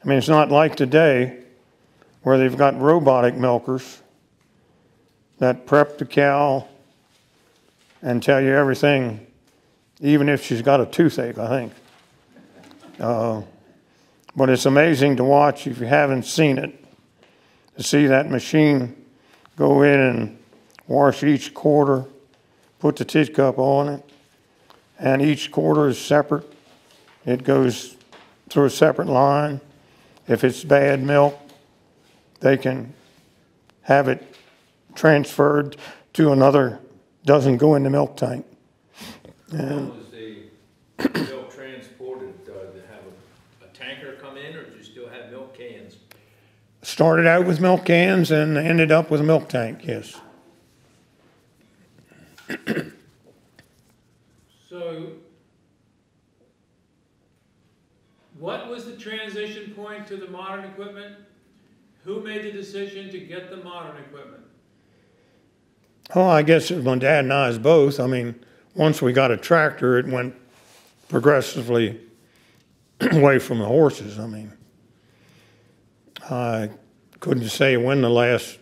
I mean, it's not like today where they've got robotic milkers that prep the cow and tell you everything, even if she's got a toothache, I think. But it's amazing to watch if you haven't seen it, to see that machine go in and wash each quarter, put the teacup on it, and each quarter is separate. It goes through a separate line. If it's bad milk, they can have it transferred to another, doesn't go in the milk tank. How was the milk transported? Did they have a tanker come in, or did you still have milk cans? Started out with milk cans and ended up with a milk tank, yes. So, what was the transition point to the modern equipment? Who made the decision to get the modern equipment? Oh, I guess it was my dad and I's both. I mean, once we got a tractor, it went progressively away from the horses. I mean, I couldn't say when the last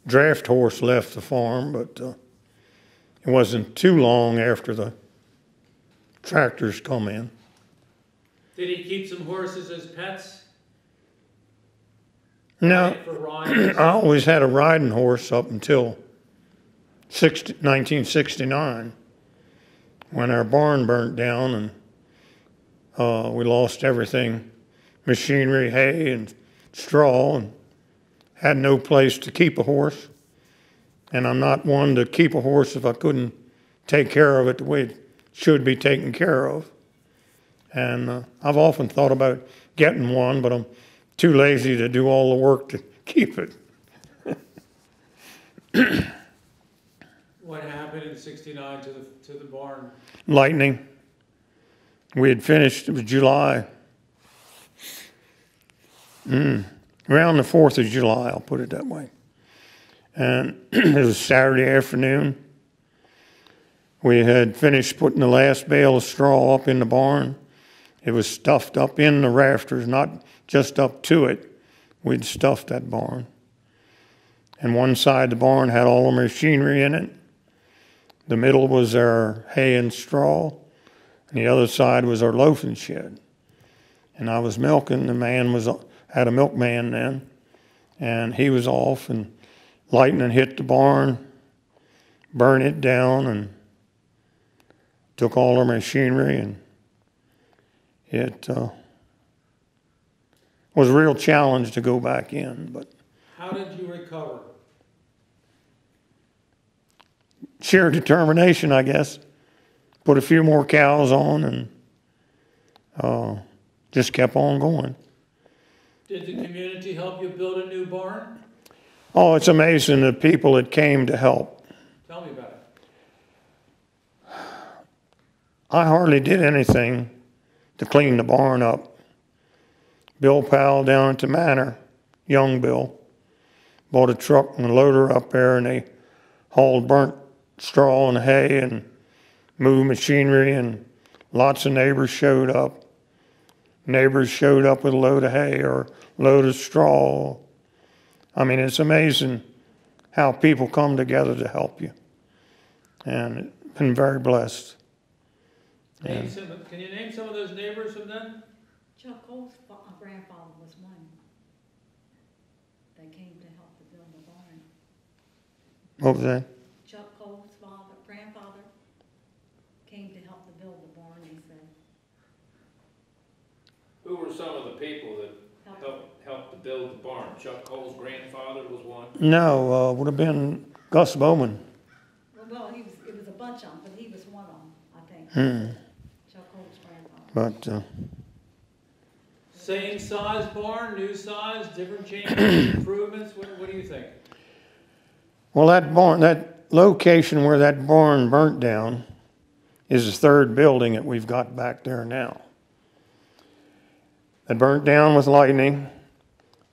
draft horse left the farm, but it wasn't too long after the tractors come in. Did he keep some horses as pets? No, For riding? I always had a riding horse up until 1969 when our barn burnt down and we lost everything, machinery, hay and straw, and had no place to keep a horse. And I'm not one to keep a horse if I couldn't take care of it the way it should be taken care of. And I've often thought about getting one, but I'm too lazy to do all the work to keep it. What happened in '69 to the barn? Lightning. We had finished, it was July. Around the 4th of July, I'll put it that way. And it was Saturday afternoon. We had finished putting the last bale of straw up in the barn. It was stuffed up in the rafters, not just up to it. We'd stuffed that barn. And one side of the barn had all the machinery in it. The middle was our hay and straw. And the other side was our loafing shed. And I was milking. The man had a milkman then. And he was off, and lightning hit the barn, burned it down, and took all our machinery. And it was a real challenge to go back in, but How did you recover? sheer determination, I guess. Put a few more cows on and just kept on going. Did the community help you build a new barn? Oh, it's amazing the people that came to help. Tell me about it. I hardly did anything to clean the barn up. Bill Powell down at the manor, young Bill, bought a truck and a loader up there, and they hauled burnt straw and hay and moved machinery, and lots of neighbors showed up. Neighbors showed up with a load of hay or a load of straw. I mean, it's amazing how people come together to help you. And I've been very blessed. Can you name some of those neighbors from then? Chuck Cole's grandfather was one. They came to help to build the barn. What was that? Chuck Cole's grandfather came to help to build the barn, he said. Who were some of the people that helped to build the barn? Chuck Cole's grandfather was one? No, would have been Gus Bowman. Well, it was a bunch of them, but he was one of them. I Chuck Holt's grandfather. But Same size barn, new size, different changes, improvements, what do you think? well, that location where that barn burnt down is the third building that we've got back there now. It burnt down with lightning.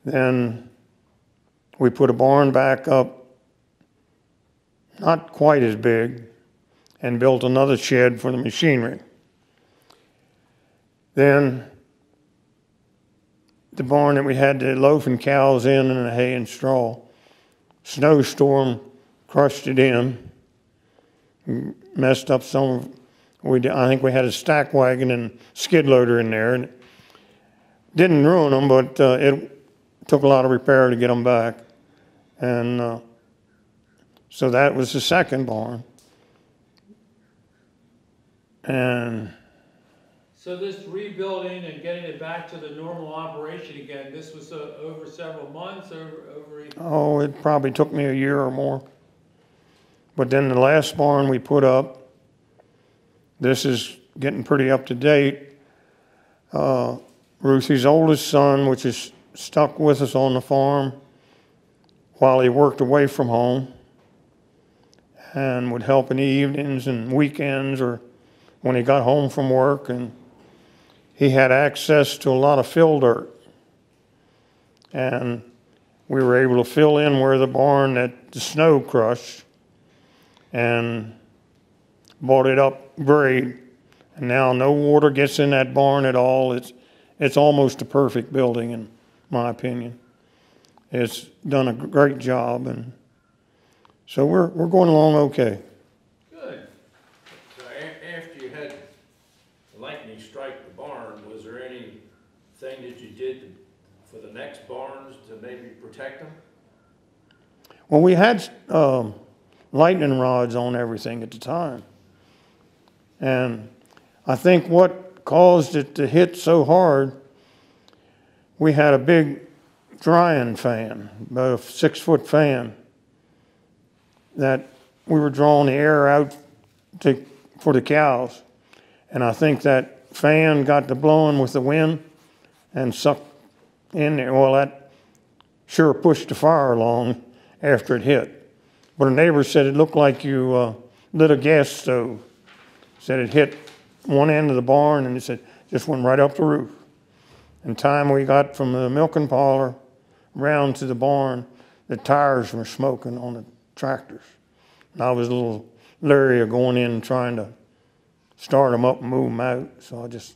Then we put a barn back up, not quite as big, and built another shed for the machinery. Then the barn that we had the loafing cows in and the hay and straw, snowstorm crushed it in, messed up some of, I think we had a stack wagon and skid loader in there, and it didn't ruin them, but it took a lot of repair to get them back. And so that was the second barn. And So this rebuilding and getting it back to the normal operation again, this was over several months, over it probably took me a year or more. But then the last barn we put up, this is getting pretty up to date. Ruthie's oldest son, which is stuck with us on the farm while he worked away from home and would help in the evenings and weekends or when he got home from work, and he had access to a lot of fill dirt. And we were able to fill in where the barn that the snow crushed and brought it up grade. And now no water gets in that barn at all. It's almost a perfect building in my opinion. It's done a great job, and so we're going along okay. Good. So after you had lightning strike the barn, was there anything that you did for the next barns to maybe protect them? Well, we had lightning rods on everything at the time, and I think what caused it to hit so hard, we had a big drying fan, about a 6-foot fan, that we were drawing the air out for the cows. And I think that fan got to blowing with the wind and sucked in there. Well, that sure pushed the fire along after it hit. But a neighbor said it looked like you lit a gas stove. Said it hit one end of the barn and he said just went right up the roof. And time we got from the milking parlor round to the barn, the tires were smoking on the tractors. And I was a little leery of going in and trying to start them up and move them out. So I just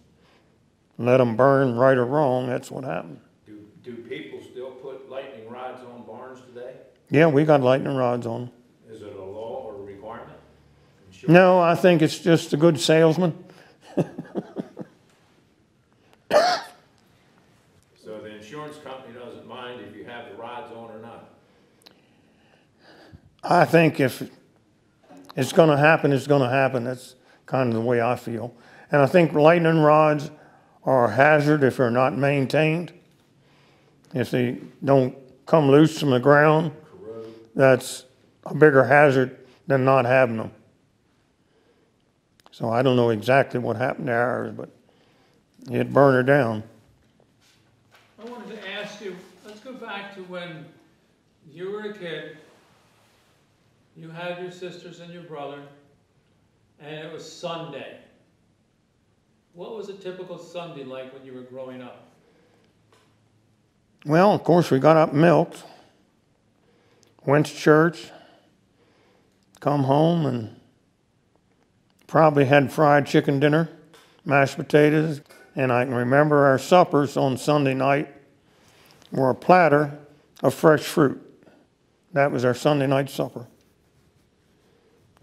let them burn, right or wrong. That's what happened. Do people still put lightning rods on barns today? Yeah, we got lightning rods on them. Is it a law or a requirement? No, I think it's just a good salesman. So the insurance company doesn't mind if you have the rods on or not? I think if it's going to happen, it's going to happen. That's kind of the way I feel. And I think lightning rods are a hazard if they're not maintained. If they don't come loose from the ground, that's a bigger hazard than not having them. So I don't know exactly what happened to ours, but it burned her down. I wanted to ask you, let's go back to when you were a kid, you had your sisters and your brother, and it was Sunday. What was a typical Sunday like when you were growing up? Well, of course, we got up and milked, went to church, come home, and probably had fried chicken dinner, mashed potatoes, and I can remember our suppers on Sunday night were a platter of fresh fruit. That was our Sunday night supper.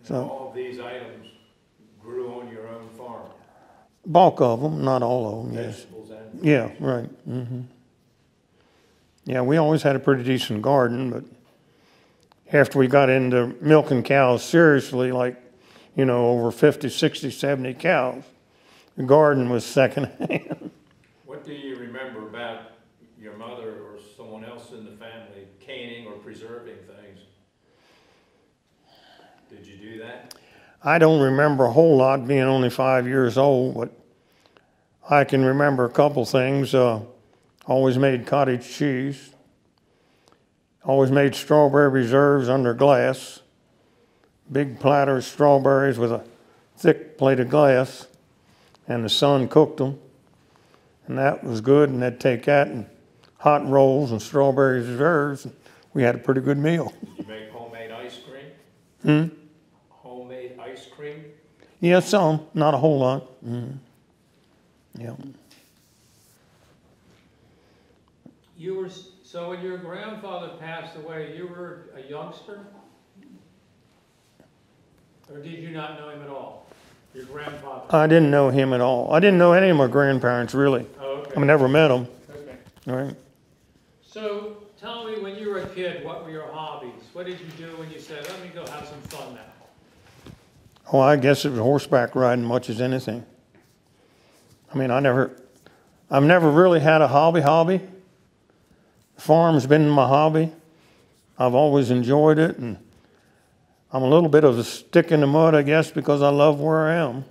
So All of these items grew on your own farm? bulk of them, not all of them, yes. Vegetables and Yeah, right. Hmm. Yeah, we always had a pretty decent garden, but after we got into milking cows seriously, like, you know, over 50, 60, 70 cows, the garden was secondhand. What do you remember about your mother or someone else in the family canning or preserving things? Did you do that? I don't remember a whole lot, being only 5 years old, but I can remember a couple things. Always made cottage cheese. Always made strawberry reserves under glass. Big platter of strawberries with a thick plate of glass, and the son cooked them, and that was good. And they'd take that and hot rolls and strawberry reserves, and we had a pretty good meal. Did you make homemade ice cream? Homemade ice cream? Yeah, some, not a whole lot. Yeah. So when your grandfather passed away, you were a youngster? Or did you not know him at all? Your grandfather? I didn't know him at all. I didn't know any of my grandparents, really. Oh, okay. I never met them. Okay. All right. So tell me, when you were a kid, what were your hobbies? What did you do when you said, let me go have some fun now? Oh, I guess it was horseback riding much as anything. I mean, I've never really had a hobby. Farm's been my hobby. I've always enjoyed it, and I'm a little bit of a stick in the mud, I guess, because I love where I am.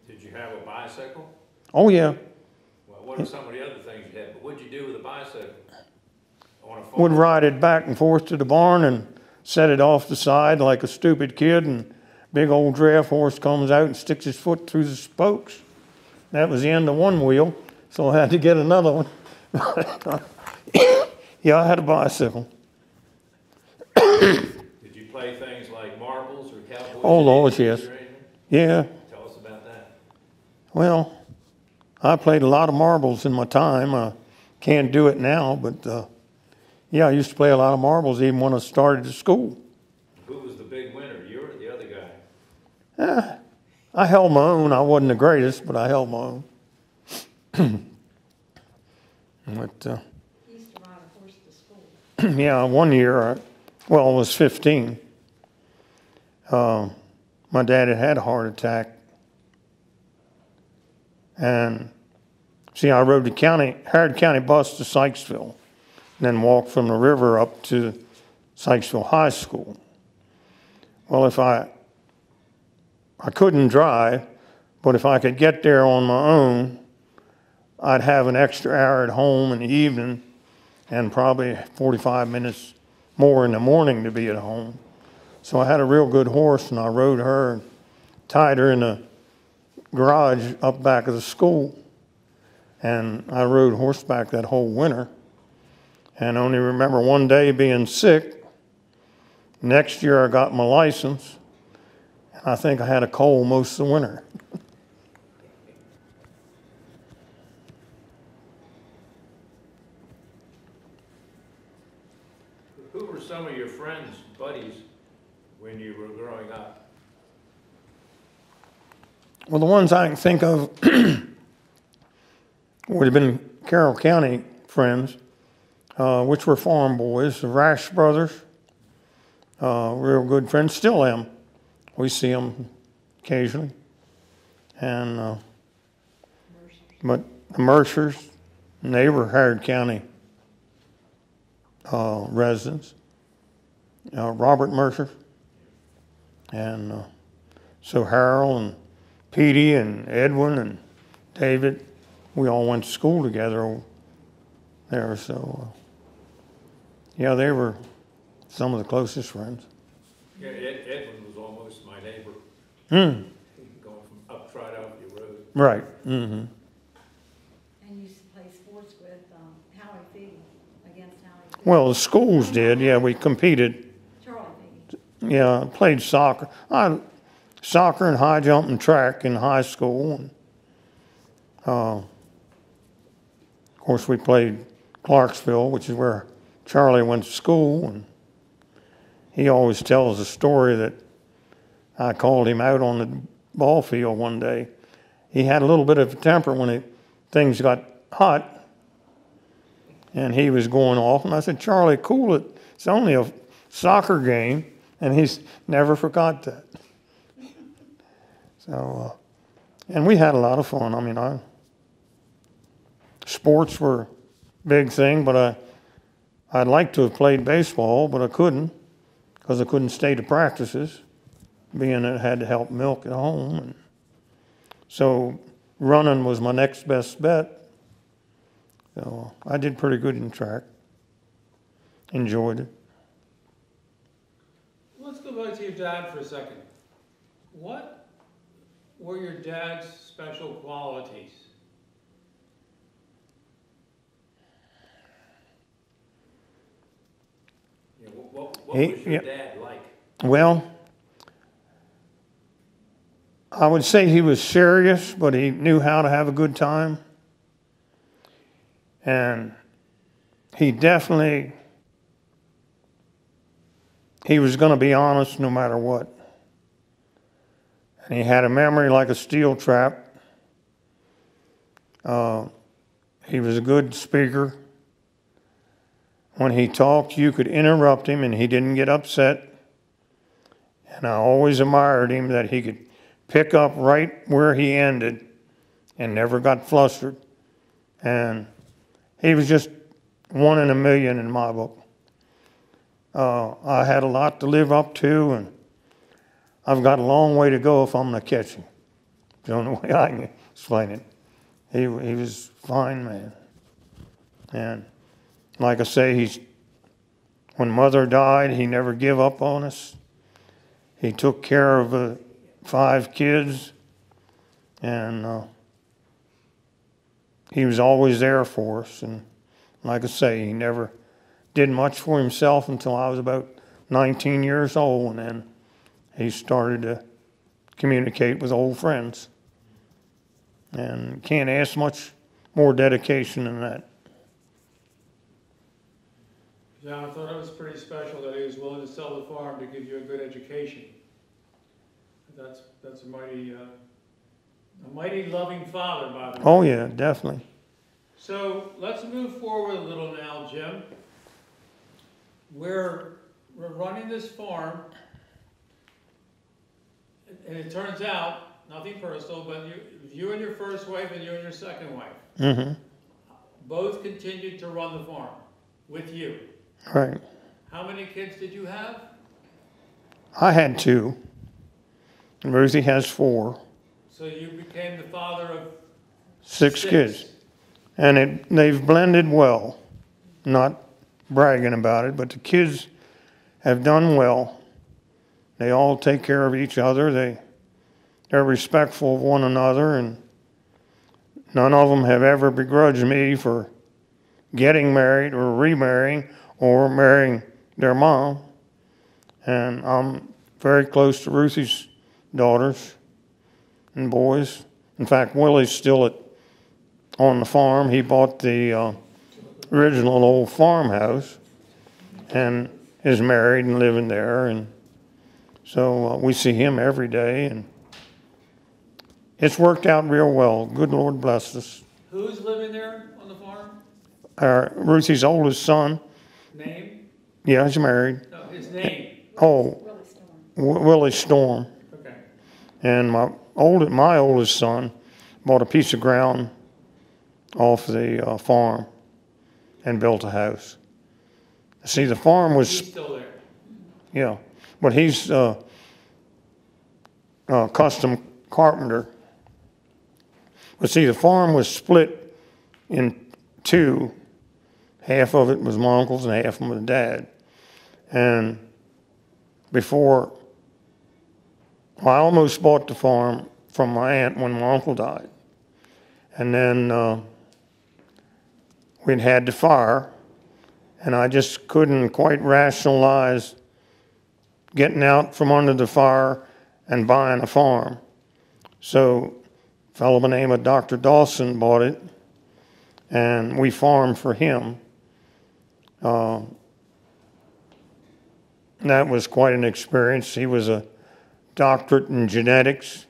Did you have a bicycle? Oh, yeah. Well, what are some of the other things you had? But what'd you do with a bicycle? On a farm? Would ride it back and forth to the barn and set it off the side like a stupid kid, and big old draft horse comes out and sticks his foot through the spokes. That was the end of one wheel, so I had to get another one. Yeah, I had a bicycle. Did you play things like marbles or cowboy? Oh, Lord, yes. Yeah. Tell us about that. Well, I played a lot of marbles in my time. I can't do it now, but yeah, I used to play a lot of marbles even when I started at school. Who was the big winner, you or the other guy? I held my own. I wasn't the greatest, but I held my own. But He used to ride a horse to school. yeah, one year, I was 15. My dad had a heart attack. And see, I rode the Harrod County bus to Sykesville, and then walked from the river up to Sykesville High School. Well, if I couldn't drive, but if I could get there on my own, I'd have an extra hour at home in the evening and probably 45 minutes more in the morning to be at home. So I had a real good horse, and I rode her and tied her in the garage up back of the school. And I rode horseback that whole winter. And I only remember one day being sick. Next year I got my license. And I think I had a cold most of the winter. Who were some of your friends, buddies, when you were growing up? Well, the ones I can think of would have been Carroll County friends, which were farm boys, the Rash brothers, real good friends, still am. We see them occasionally. And, but the Mercers, they were Harrod County residents, Robert Mercer, and so Harold and Petey and Edwin and David, we all went to school together over there. So yeah, they were some of the closest friends. Yeah, Edwin was almost my neighbor. Going from up right off your road. Right. Mm-hmm. And you used to play sports with Howie Fee, against Howie Fee. Well, the schools did. Yeah, we competed. Charlie Fee. Yeah, played soccer. Soccer and high jump and track in high school. And, of course, we played Clarksville, which is where Charlie went to school. And he always tells a story that I called him out on the ball field one day. He had a little bit of a temper when things got hot, and he was going off. And I said, Charlie, cool it. It's only a soccer game. And he's never forgot that. So, and we had a lot of fun. I mean, sports were a big thing, but I'd like to have played baseball, but I couldn't because I couldn't stay to practices. being that I had to help milk at home. And so running was my next best bet. So I did pretty good in track. Enjoyed it. Let's go back to your dad for a second. What were your dad's special qualities? You know, what He- was your yeah. dad like? Well, I would say he was serious, but he knew how to have a good time. And he definitely, he was going to be honest no matter what. And he had a memory like a steel trap. He was a good speaker. When he talked, you could interrupt him and he didn't get upset. And I always admired him that he could pick up right where he ended and never got flustered. And he was just one in a million in my book. I had a lot to live up to, and I've got a long way to go if I'm going to catch him. The only way I can explain it. He was a fine man. And like I say, when Mother died, he never gave up on us. He took care of 5 kids, and he was always there for us. And like I say, he never did much for himself until I was about 19 years old, and then he started to communicate with old friends. And can't ask much more dedication than that. John, I thought it was pretty special that he was willing to sell the farm to give you a good education. That's a mighty loving father, by the way. Oh yeah, definitely. So let's move forward a little now, Jim. We're running this farm, and it turns out, nothing personal, but you and your first wife and you and your second wife Mm-hmm. both continued to run the farm with you. Right. How many kids did you have? I had 2. And Ruthie has 4. So you became the father of 6 kids. And they've blended well. Not bragging about it, but the kids have done well. They all take care of each other. They're respectful of one another, and none of them have ever begrudged me for getting married or remarrying or marrying their mom. And I'm very close to Ruthie's daughters and boys. In fact, Willie's still on the farm. He bought the original old farmhouse and is married and living there. And so we see him every day, and it's worked out real well. Good Lord bless us. Who's living there on the farm? Ruthie's oldest son. Name? Yeah, he's married. No, his name. Oh, Really storm. Willie Storm. Okay. And my oldest son bought a piece of ground off the farm and built a house. See, the farm was, He's still there. yeah, but he's a custom carpenter. But see, the farm was split in 2. Half of it was my uncle's and half of it was Dad. And I almost bought the farm from my aunt when my uncle died. And then we'd had the fire, and I just couldn't quite rationalize getting out from under the fire and buying a farm. So a fellow by the name of Dr. Dawson bought it, and we farmed for him. That was quite an experience. He was a doctorate in genetics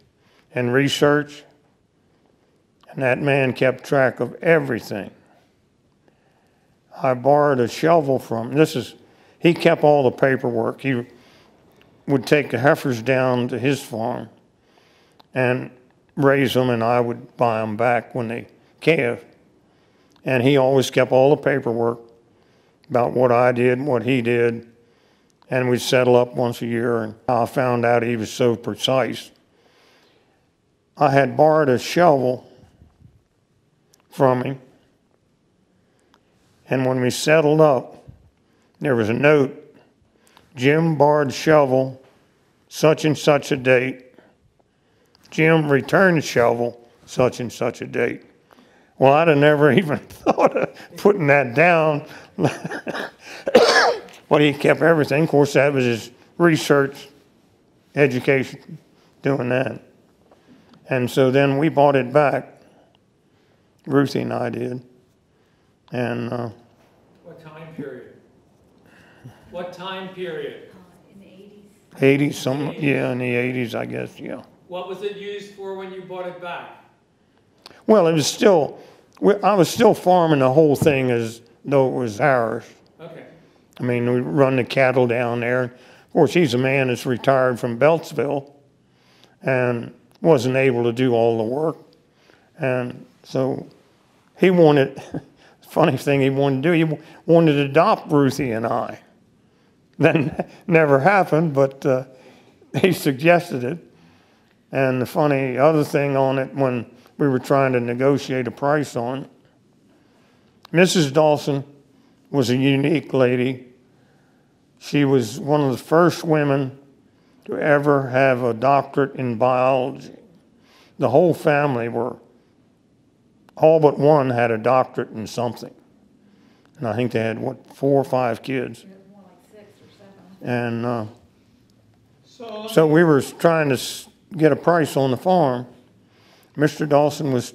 and research, and that man kept track of everything. I borrowed a shovel from him. He kept all the paperwork. He would take the heifers down to his farm and raise them, and I would buy them back when they calved. And he always kept all the paperwork about what I did and what he did. and we'd settle up once a year, and I found out he was so precise. I had borrowed a shovel from him, and when we settled up, there was a note, Jim borrowed shovel, such and such a date. Jim returned shovel, such and such a date. Well, I'd have never even thought of putting that down. But he kept everything. Of course, that was his research, education, doing that. And so then we bought it back. Ruthie and I did. And What time period? What time period? In the 80s. 80s, some, yeah, in the 80s, I guess, yeah. What was it used for when you bought it back? Well, it was still, I was still farming the whole thing as though it was ours. Okay. I mean, we run the cattle down there. Of course, he's a man that's retired from Beltsville and wasn't able to do all the work. And so he wanted, funny thing he wanted to do, he wanted to adopt Ruthie and I. That never happened, but he suggested it. And the funny other thing on it, when we were trying to negotiate a price on it, Mrs. Dawson was a unique lady. She was one of the first women to ever have a doctorate in biology. The whole family were, all but one had a doctorate in something. And I think they had, 4 or 5 kids. More like 6 or 7. And So so we were trying to get a price on the farm. Mr. Dawson was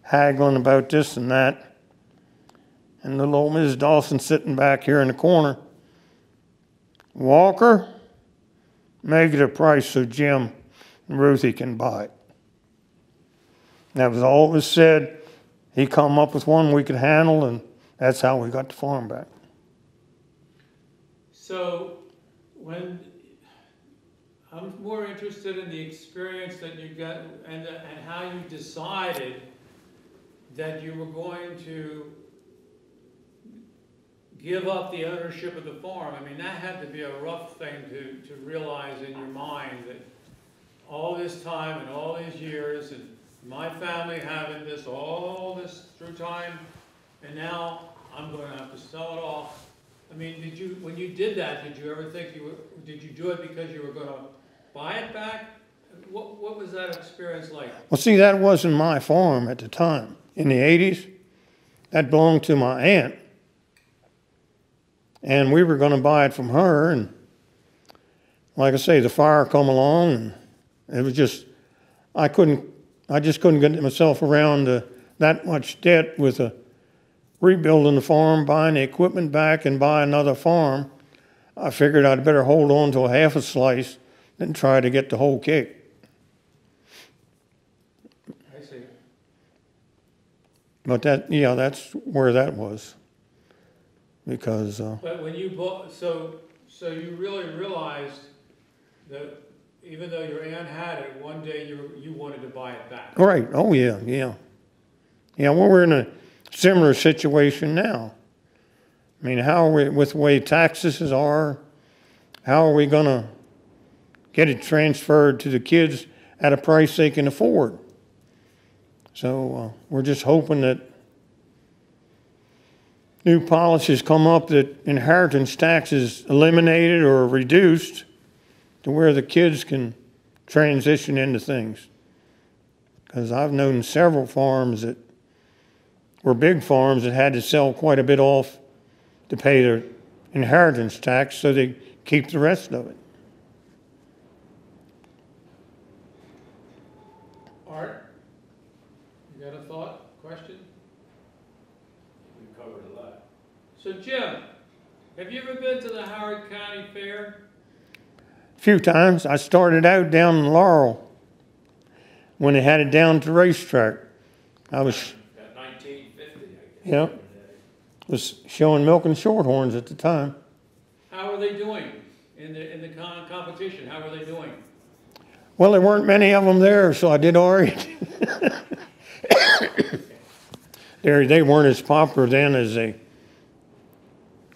haggling about this and that. And little old Mrs. Dawson sitting back here in the corner. Walker, make it a price so Jim and Ruthie can buy it. That was all it was said. He come up with one we could handle, and that's how we got the farm back. So when, I'm more interested in the experience that you got and how you decided that you were going to give up the ownership of the farm. I mean, that had to be a rough thing to realize in your mind that all this time and all these years and my family having this, all this through time, and now I'm going to have to sell it off. I mean, when you did that, did you ever think did you do it because you were going to buy it back? What was that experience like? Well, see, that wasn't my farm at the time. In the 80s, that belonged to my aunt. And we were going to buy it from her, and like I say, the fire come along, and it was just, I just couldn't get myself around that much debt with rebuilding the farm, buying the equipment back, and buy another farm. I figured I'd better hold on to a half a slice than try to get the whole cake. I see. But that's where that was. Because But when you bought, so you really realized that even though your aunt had it, one day you wanted to buy it back. right, oh yeah. Yeah, well, we're in a similar situation now. I mean, how are we, with the way taxes are, how are we going to get it transferred to the kids at a price they can afford? So we're just hoping that new policies come up that inheritance tax is eliminated or reduced to where the kids can transition into things. Because I've known several farms that were big farms that had to sell quite a bit off to pay their inheritance tax so they keep the rest of it. Art, you got a thought, question? We covered a lot. So Jim, have you ever been to the Howard County Fair? A few times. I started out down in Laurel when they had it down to the racetrack. I was, Got 1950, I guess. yeah, was showing milk and shorthorns at the time. How are they doing in the competition? How are they doing? Well, there weren't many of them there, so I did all right. They weren't as popular then as they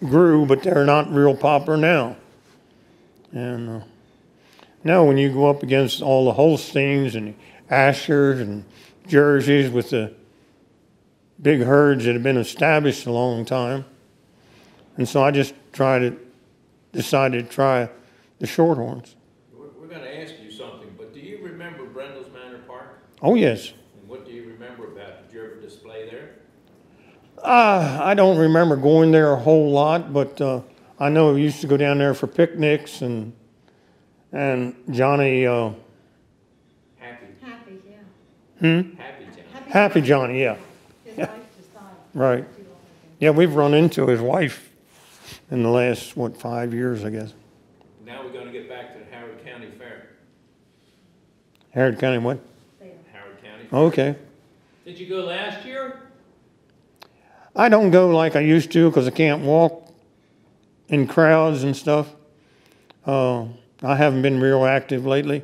grew, but they're not real popular now. And now when you go up against all the Holsteins and Ashers and Jerseys with the big herds that have been established a long time, and so I just decided to try the Shorthorns. We're gonna ask you something, but do you remember Brendel's Manor Park? Oh yes. And what do you remember about it? Did you ever display there? I don't remember going there a whole lot, but I know we used to go down there for picnics, and Johnny, Happy. Happy, yeah. Happy Town. Happy Johnny, yeah, His wife just died. right. Too long ago. Yeah, we've run into his wife in the last, 5 years, I guess. Now we're gonna get back to the Howard County Fair. Harrod County, what? There. Howard County Fair. Okay. Did you go last year? I don't go like I used to because I can't walk in crowds and stuff. I haven't been real active lately.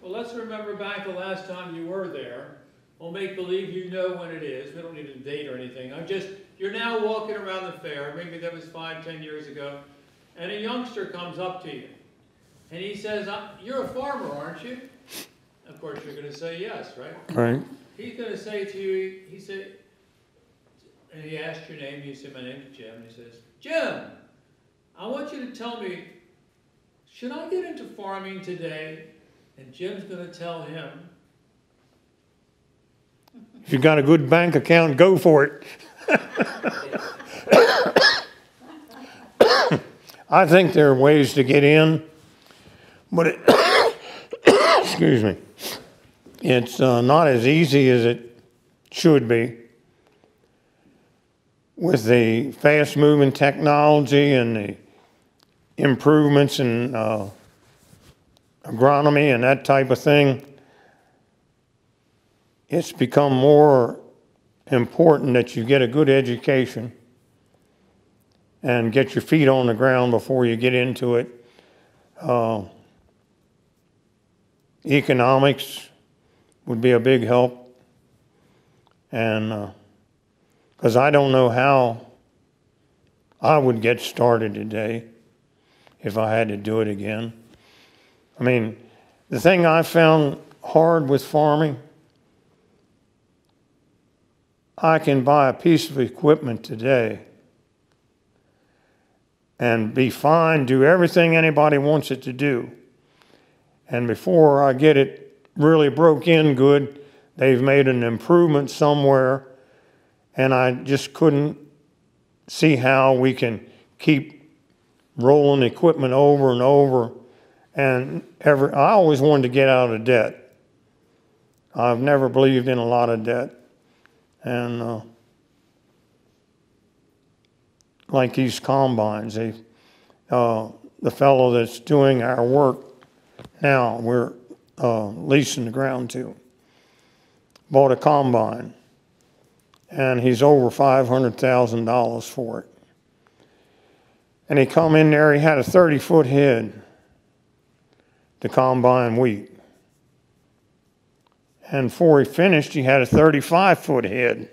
Well, let's remember back the last time you were there. We'll make believe you know when it is. We don't need a date or anything. You're now walking around the fair. Maybe that was 5, 10 years ago. And a youngster comes up to you. And he says, you're a farmer, aren't you? Of course, you're going to say yes, right? Right. He's going to say to you, he said, and he asked your name. You say, my name's Jim. And he says, Jim, I want you to tell me, should I get into farming today? And Jim's going to tell him, If you've got a good bank account, go for it. I think there are ways to get in, but excuse me, it's not as easy as it should be. With the fast-moving technology and the improvements in agronomy and that type of thing, it's become more important that you get a good education and get your feet on the ground before you get into it. Economics would be a big help, and because I don't know how I would get started today if I had to do it again. I mean, the thing I found hard with farming, I can buy a piece of equipment today and be fine, do everything anybody wants it to do. And before I get it really broke in good, they've made an improvement somewhere, and I just couldn't see how we can keep rolling equipment over and over. And I always wanted to get out of debt. I've never believed in a lot of debt. And like these combines, the fellow that's doing our work now, we're leasing the ground to, bought a combine, and he's over $500,000 for it. And he come in there, he had a 30-foot head to combine wheat. And before he finished, he had a 35-foot head.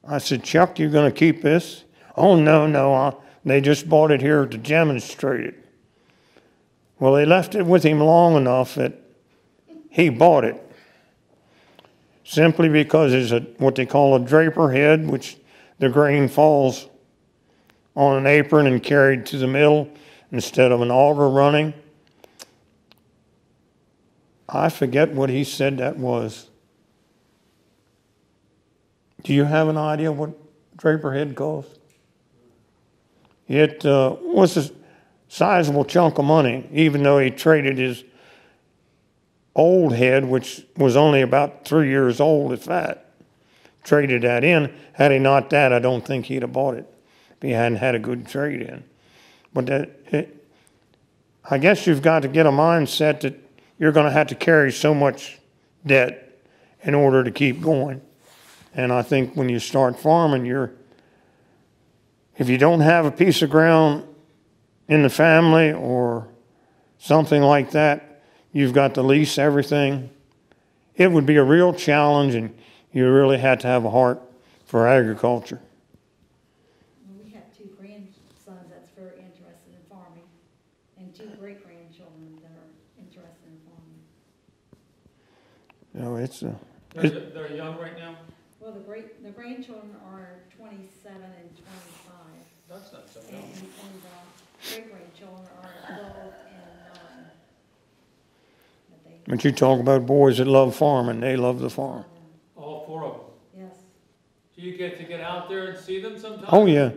I said, Chuck, you going to keep this? Oh, no, they just bought it here to demonstrate it. Well, they left it with him long enough that he bought it. Simply because it's what they call a draper head, which the grain falls on an apron and carried to the mill instead of an auger running. I forget what he said that was. Do you have an idea what draper head cost? It was a sizable chunk of money, even though he traded his old head, which was only about 3 years old, if that. Traded that in. Had he not that, I don't think he'd have bought it if he hadn't had a good trade in. But I guess you've got to get a mindset that you're going to have to carry so much debt in order to keep going. And I think when you start farming, if you don't have a piece of ground in the family or something like that, you've got to lease everything. It would be a real challenge, and you really had to have a heart for agriculture. We have 2 grandsons, that's very grandchildren that are interested in farming. You know, it's They're young right now? Well, the grandchildren are 27 and 25, That's not so and, young. great-grandchildren are 12 and 9. but you talk about boys that love farming, they love the farm. All four of them. Yes, Do you get to get out there and see them sometime? Oh yeah,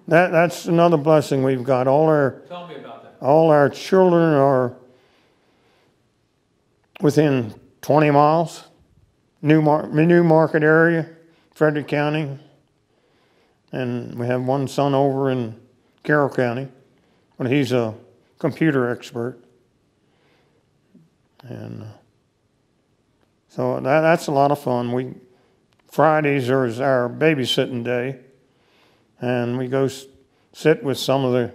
I am. that's another blessing we've got. Tell me about that. All our children are within 20 miles. New Market area, Frederick County, and we have one son over in Carroll County, but he's a computer expert, and so that's a lot of fun. Fridays is our babysitting day, and we go sit with some of the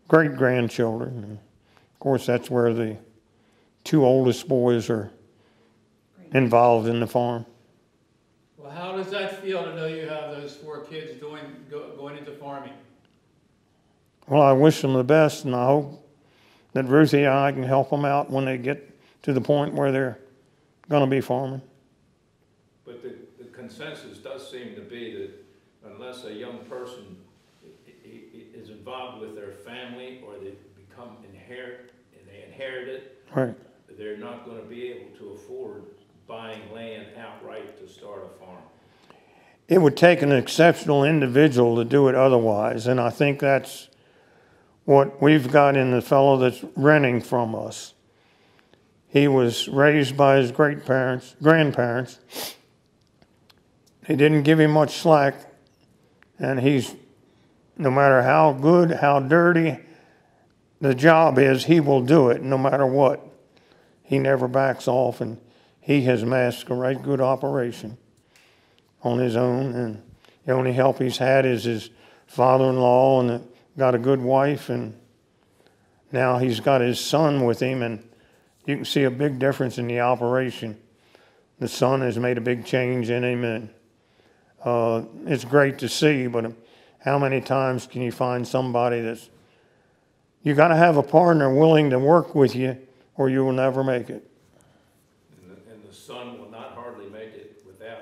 great grandchildren. And of course, that's where the two oldest boys are involved in the farm. Well, how does that feel to know you have those four kids going into farming? Well, I wish them the best, and I hope that Ruthie and I can help them out when they get to the point where they're going to be farming. But the consensus does seem to be that unless a young person is involved with their family or they inherit it, Right. they're not going to be able to afford buying land outright to start a farm. It would take an exceptional individual to do it otherwise, and I think that's what we've got in the fellow that's renting from us. He was raised by his grandparents. They didn't give him much slack, and no matter how good, how dirty the job is, he will do it no matter what. He never backs off, and he has mastered a right good operation on his own, and the only help he's had is his father-in-law, and got a good wife, and now he's got his son with him, and you can see a big difference in the operation. The son has made a big change in him, and it's great to see, but how many times can you find somebody you got to have a partner willing to work with you, or you will never make it. And the son will not hardly make it without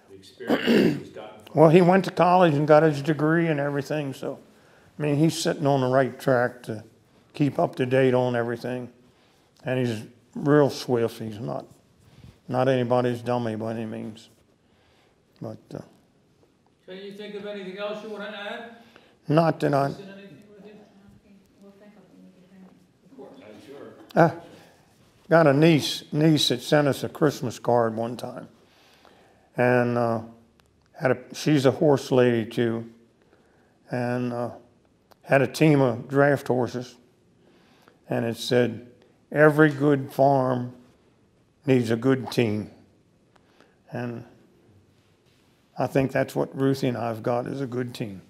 the experience he's gotten. Well, he went to college and got his degree and everything, so, I mean, he's sitting on the right track to keep up to date on everything. And he's real swift. He's not anybody's dummy by any means. But Can you think of anything else you want to add? not that I... Is there anything with you? We'll think of it when we get home. Of course. I'm sure. Got a niece that sent us a Christmas card one time, and she's a horse lady too, and had a team of draft horses, and it said, "Every good farm needs a good team," and I think that's what Ruthie and I've got, is a good team.